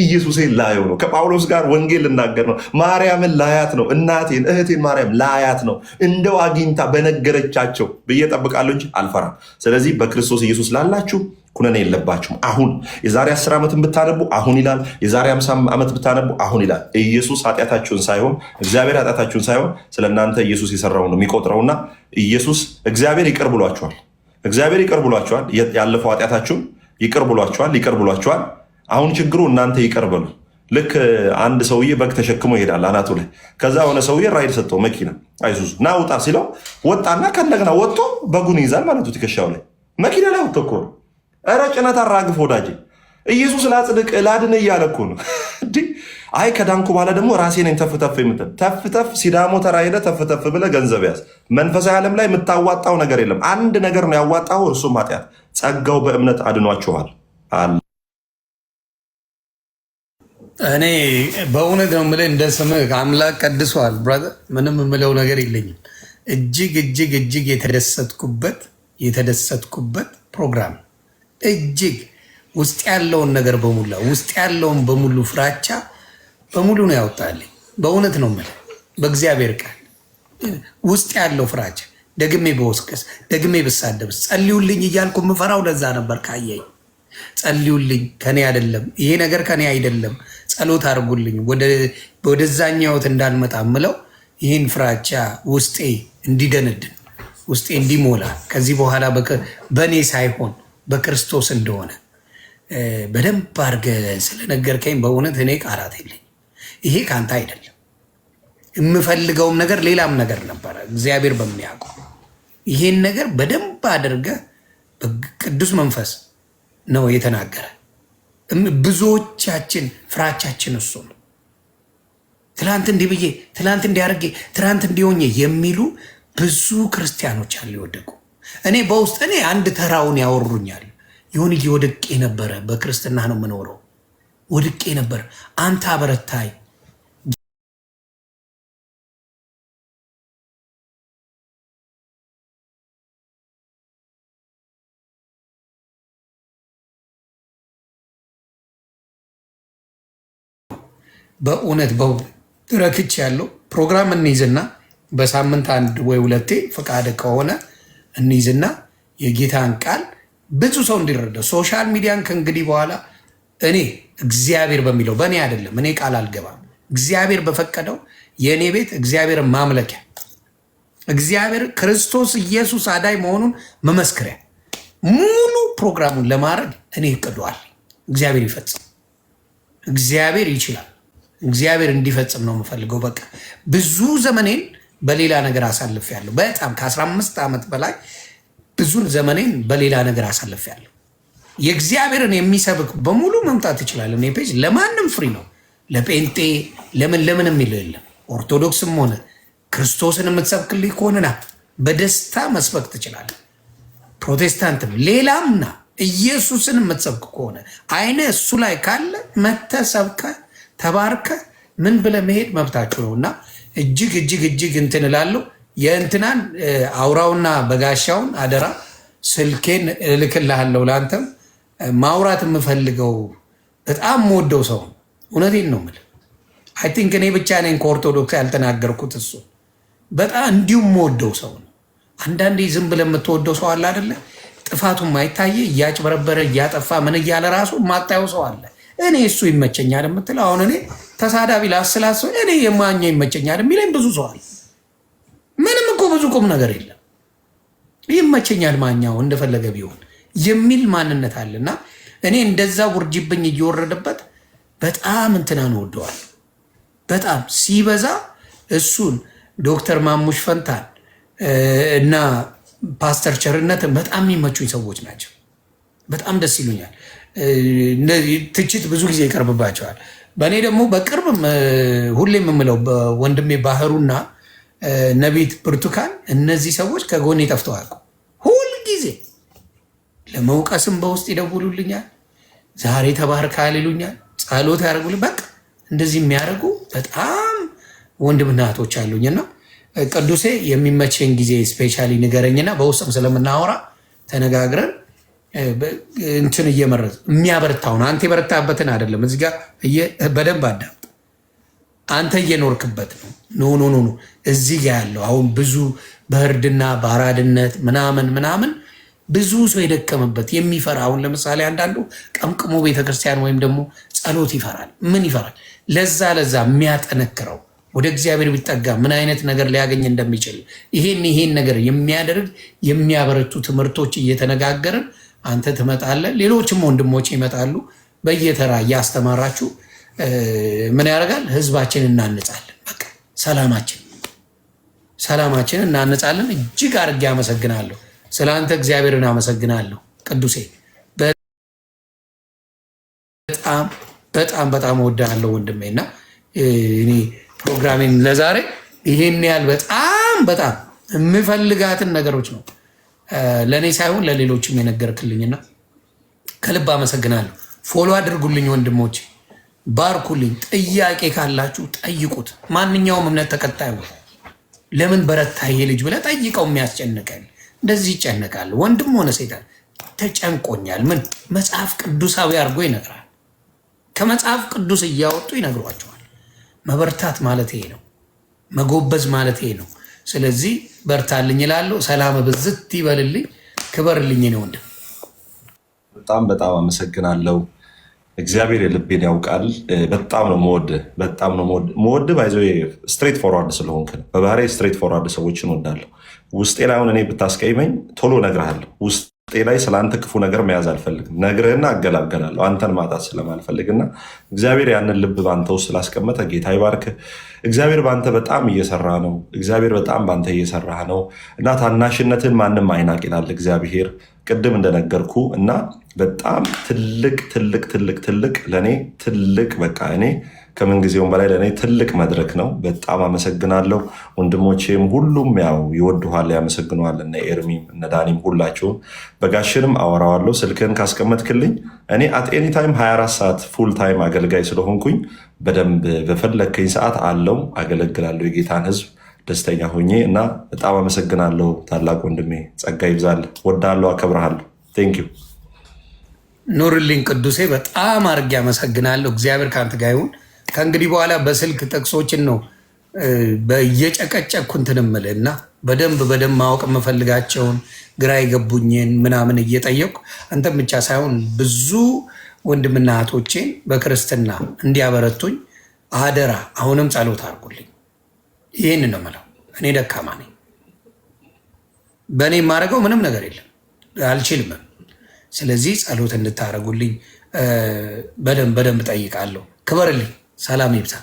ኢየሱሴን ላየው ነው። ከጳውሎስ ጋር ወንጌል ልናገር ነው። ማርያምን ላያት ነው። እናቴን እህቴን ማርያም ላያት ነው። እንደው አግኝታ በነገረቻቸው ብዬ ጠብቃለሁ እንጂ አልፈራም። ስለዚህ በክርስቶስ ኢየሱስ ላላችሁ ኩነኔ የለባችሁም። አሁን የዛሬ 10 ዓመትን ብታነቡ አሁን ይላል። የዛሬ 50 ዓመት ብታነቡ አሁን ይላል። ኢየሱስ ኃጢአታችሁን ሳይሆን እግዚአብሔር ኃጢአታችሁን ሳይሆን ስለ እናንተ ኢየሱስ የሰራው ነው የሚቆጥረውና ኢየሱስ እግዚአብሔር ይቅር ብሏችኋል። እግዚአብሔር ይቅር ብሏችኋል። ያለፈው ኃጢአታችሁን ይቅር ብሏችኋል። አሁን ችግሩ እናንተ ይቅር በሉ። ልክ አንድ ሰውዬ በግ ተሸክሞ ይሄዳል አናቱ ላይ። ከዛ የሆነ ሰውዬ ራይድ ሰጠው መኪና አይሱዙ ና ውጣ ሲለው ወጣና ከእንደገና ወጥቶ በጉን ይይዛል ማለቱ ትከሻው ላይ መኪና ላይ ወጥቶ እኮ ነው። ኧረ ጭነት አራግፍ ወዳጄ። ኢየሱስ ላጽድቅ ላድን እያለ እኮ ነው። አይ ከዳንኩ በኋላ ደግሞ ራሴ ነኝ ተፍተፍ የምትል ተፍተፍ ሲዳሞ ተራ ሄደህ ተፍተፍ ብለህ ገንዘብ ያዝ። መንፈሳዊ ዓለም ላይ የምታዋጣው ነገር የለም። አንድ ነገር ነው ያዋጣው፣ እርሱም ኃጢአት። ጸጋው በእምነት አድኗችኋል። እኔ በእውነት ነው የምልህ፣ እንደ ስምህ አምላክ ቀድሷል ብራዘር። ምንም የምለው ነገር የለኝም። እጅግ የተደሰትኩበት ፕሮግራም፣ እጅግ ውስጥ ያለውን ነገር በሙላ ውስጥ ያለውን በሙሉ ፍራቻ በሙሉ ነው ያወጣልኝ። በእውነት ነው የምልህ፣ በእግዚአብሔር ቃል ውስጥ ያለው ፍራቻ ደግሜ በወስቀስ ደግሜ ብሳደብስ ጸልዩልኝ እያልኩ የምፈራው ለዛ ነበር። ካየኝ ጸልዩልኝ፣ ከኔ አይደለም ይሄ ነገር ከኔ አይደለም፣ ጸሎት አድርጉልኝ ወደዛኛው ህይወት እንዳልመጣ ምለው ይህን ፍራቻ ውስጤ እንዲደነድን ውስጤ እንዲሞላ ከዚህ በኋላ በእኔ ሳይሆን በክርስቶስ እንደሆነ በደንብ አድርገህ ስለነገርከኝ በእውነት እኔ ቃላት የለኝ። ይሄ ከአንተ አይደለም። የምፈልገውም ነገር ሌላም ነገር ነበረ። እግዚአብሔር በሚያውቀው ይሄን ነገር በደንብ አድርገህ ቅዱስ መንፈስ ነው የተናገረ። ብዙዎቻችን ፍራቻችን እሱ ነው። ትላንት እንዲህ ብዬ፣ ትላንት እንዲያርጌ፣ ትላንት እንዲሆኜ የሚሉ ብዙ ክርስቲያኖች አሉ የወደቁ። እኔ በውስጥ እኔ አንድ ተራውን ያወሩኛል። ይሁን ወድቄ ነበረ። በክርስትና ነው የምኖረው። ወድቄ ነበር። አንተ አበረታይ። በእውነት ረክች ያለው ፕሮግራም እንይዝና በሳምንት አንድ ወይ ሁለቴ ፈቃድ ከሆነ እንይዝና የጌታን ቃል ብዙ ሰው እንዲረዳው። ሶሻል ሚዲያን ከእንግዲህ በኋላ እኔ እግዚአብሔር በሚለው በእኔ አይደለም፣ እኔ ቃል አልገባም። እግዚአብሔር በፈቀደው የእኔ ቤት እግዚአብሔርን ማምለኪያ፣ እግዚአብሔር ክርስቶስ ኢየሱስ አዳይ መሆኑን መመስከሪያ ሙሉ ፕሮግራሙን ለማድረግ እኔ እቅዷል። እግዚአብሔር ይፈጽም። እግዚአብሔር ይችላል። እግዚአብሔር እንዲፈጽም ነው የምፈልገው። በቃ ብዙ ዘመኔን በሌላ ነገር አሳልፌያለሁ። በጣም ከ15 ዓመት በላይ ብዙ ዘመኔን በሌላ ነገር አሳልፌያለሁ። የእግዚአብሔርን የሚሰብክ በሙሉ መምጣት ይችላል። እኔ ፔጅ ለማንም ፍሪ ነው። ለጴንጤ ለምን የሚለው የለም። ኦርቶዶክስም ሆነ ክርስቶስን የምትሰብክልኝ ከሆነና በደስታ መስበክ ትችላለህ። ፕሮቴስታንትም ሌላምና ኢየሱስን የምትሰብክ ከሆነ አይነ እሱ ላይ ካለ መተህ ሰብከህ ተባርከህ ምን ብለህ መሄድ መብታችሁ ነው። እና እጅግ እንትን እላለሁ። የእንትናን አውራውና በጋሻውን አደራ ስልኬን እልክልሃለሁ። ለአንተም ማውራት የምፈልገው በጣም የምወደው ሰው ነው። እውነቴን ነው የምልህ። አይ ቲንክ እኔ ብቻ ነኝ ከኦርቶዶክስ ያልተናገርኩት። እሱ በጣም እንዲሁም የምወደው ሰው ነው። አንዳንዴ ዝም ብለህ የምትወደው ሰው አለ አይደለ? ጥፋቱን ማይታየ እያጭበረበረ እያጠፋ ምን እያለ ራሱ ማታየው ሰው አለ። እኔ እሱ ይመቸኛል የምትለው አሁን እኔ ተሳዳቢ ላስላሰው እኔ የማኛው ይመቸኛል የሚለኝ ብዙ ሰው አለ። ምንም እኮ ብዙ ቁም ነገር የለም። ይመቸኛል ማኛው እንደፈለገ ቢሆን የሚል ማንነት አለና እኔ እንደዛ ውርጅብኝ እየወረደበት በጣም እንትናን ወደዋል። በጣም ሲበዛ እሱን ዶክተር ማሙሽ ፈንታን እና ፓስተር ቸርነትን በጣም የሚመቹኝ ሰዎች ናቸው። በጣም ደስ ይሉኛል። ትችት ብዙ ጊዜ ይቀርብባቸዋል። በእኔ ደግሞ በቅርብ ሁሌ የምምለው ወንድሜ ባህሩና ነቢት ብርቱካን፣ እነዚህ ሰዎች ከጎኔ ጠፍተው አያውቁም። ሁልጊዜ ለመውቀስም በውስጥ ይደውሉልኛል። ዛሬ ተባርካል ይሉኛል፣ ጸሎት ያደርጉልኝ። በቃ እንደዚህ የሚያደርጉ በጣም ወንድምና እህቶች አሉኝና ቅዱሴ የሚመቸኝ ጊዜ ስፔሻሊ ንገረኝና በውስጥም ስለምናወራ ተነጋግረን እንትን እየመረጥ የሚያበረታውን አንተ የበረታበትን አይደለም። እዚህ ጋር በደንብ አዳምጥ። አንተ እየኖርክበት ነው። ኖ ኖ ኖ እዚህ ጋ ያለው አሁን ብዙ በእርድና በአራድነት ምናምን ብዙ ሰው የደከመበት የሚፈራ አሁን ለምሳሌ አንዳንዱ ቀምቅሞ ቤተክርስቲያን ወይም ደግሞ ጸሎት ይፈራል። ምን ይፈራል? ለዛ የሚያጠነክረው ወደ እግዚአብሔር ቢጠጋ ምን አይነት ነገር ሊያገኝ እንደሚችል ይሄን ነገር የሚያደርግ የሚያበረቱ ትምህርቶች እየተነጋገርን አንተ ትመጣለህ፣ ሌሎችም ወንድሞች ይመጣሉ። በየተራ እያስተማራችሁ ምን ያደርጋል? ህዝባችን እናንጻለን። በቃ ሰላማችንን እናንጻለን። እጅግ አድርጌ አመሰግናለሁ። ስለ አንተ እግዚአብሔርን አመሰግናለሁ ቅዱሴ። በጣም እወድሃለሁ ወንድሜ እና እኔ ፕሮግራሜን ለዛሬ ይሄን ያህል በጣም የምፈልጋትን ነገሮች ነው ለእኔ ሳይሆን ለሌሎችም የነገርክልኝና ከልብ አመሰግናለሁ። ፎሎ አድርጉልኝ ወንድሞች፣ ባርኩልኝ። ጥያቄ ካላችሁ ጠይቁት። ማንኛውም እምነት ተከታዩ ለምን በረታ ይሄ ልጅ ብለህ ጠይቀው። የሚያስጨንቀን እንደዚህ ይጨነቃል። ወንድም ሆነ ሴጣን ተጨንቆኛል። ምን መጽሐፍ ቅዱሳዊ አድርጎ ይነግራል። ከመጽሐፍ ቅዱስ እያወጡ ይነግሯቸዋል። መበርታት ማለት ይሄ ነው። መጎበዝ ማለት ይሄ ነው። ስለዚህ በርታልኝ እላለሁ። ሰላም ብዝት ይበልልኝ። ክበርልኝ ነው ወንድም። በጣም አመሰግናለሁ። እግዚአብሔር የልቤን ያውቃል። በጣም ነው መወድ ባይዘ ስትሬት ፎርዋርድ ስለሆንክ ነው። በባህሪ ስትሬት ፎርዋርድ ሰዎችን ወዳለሁ። ውስጤ ላይ አሁን እኔ ብታስቀይመኝ ቶሎ እነግርሃለሁ። ውስጤ ላይ ስለአንተ ክፉ ነገር መያዝ አልፈልግም። ነግርህና አገላገላለሁ አንተን ማጣት ስለማልፈልግና እግዚአብሔር ያንን ልብ በአንተ ውስጥ ስላስቀመጠ ጌታ ይባርክ። እግዚአብሔር በአንተ በጣም እየሰራ ነው። እግዚአብሔር በጣም በአንተ እየሰራ ነው እና ታናሽነትን ማንም አይናቅ ይላል እግዚአብሔር። ቅድም እንደነገርኩ እና በጣም ትልቅ ለእኔ ትልቅ በቃ እኔ ከምንጊዜውም በላይ ለእኔ ትልቅ መድረክ ነው። በጣም አመሰግናለሁ። ወንድሞቼም ሁሉም ያው ይወዱሃል፣ ያመሰግነዋል። እነ ኤርሚም እነ ዳኒም ሁላቸውም። በጋሽንም አወራዋለሁ። ስልክህን ካስቀመጥክልኝ እኔ አት ኤኒ ታይም 24 ሰዓት ፉል ታይም አገልጋይ ስለሆንኩኝ በደንብ በፈለግከኝ ሰዓት አለው አገለግላለሁ የጌታን ሕዝብ ደስተኛ ሆኜ እና በጣም አመሰግናለሁ። ታላቅ ወንድሜ ጸጋ ይብዛል። ወዳለሁ፣ አከብረሃለሁ። ቴንክ ዩ። ኑርልኝ ቅዱሴ። በጣም አድርጌ አመሰግናለሁ። እግዚአብሔር ከአንተ ጋር ይሁን። ከእንግዲህ በኋላ በስልክ ጥቅሶችን ነው በየጨቀጨኩ እንትን እምልህ እና በደንብ ማወቅ የምፈልጋቸውን ግራ የገቡኝን ምናምን እየጠየቁ አንተም ብቻ ሳይሆን ብዙ ወንድምና እህቶቼን በክርስትና እንዲያበረቱኝ አደራ። አሁንም ጸሎት አድርጉልኝ። ይህን ነው የምለው። እኔ ደካማ ነኝ። በእኔ የማደርገው ምንም ነገር የለም፣ አልችልም። ስለዚህ ጸሎት እንድታደርጉልኝ በደንብ ጠይቃለሁ። ክበርልኝ። ሰላም ይብዛ።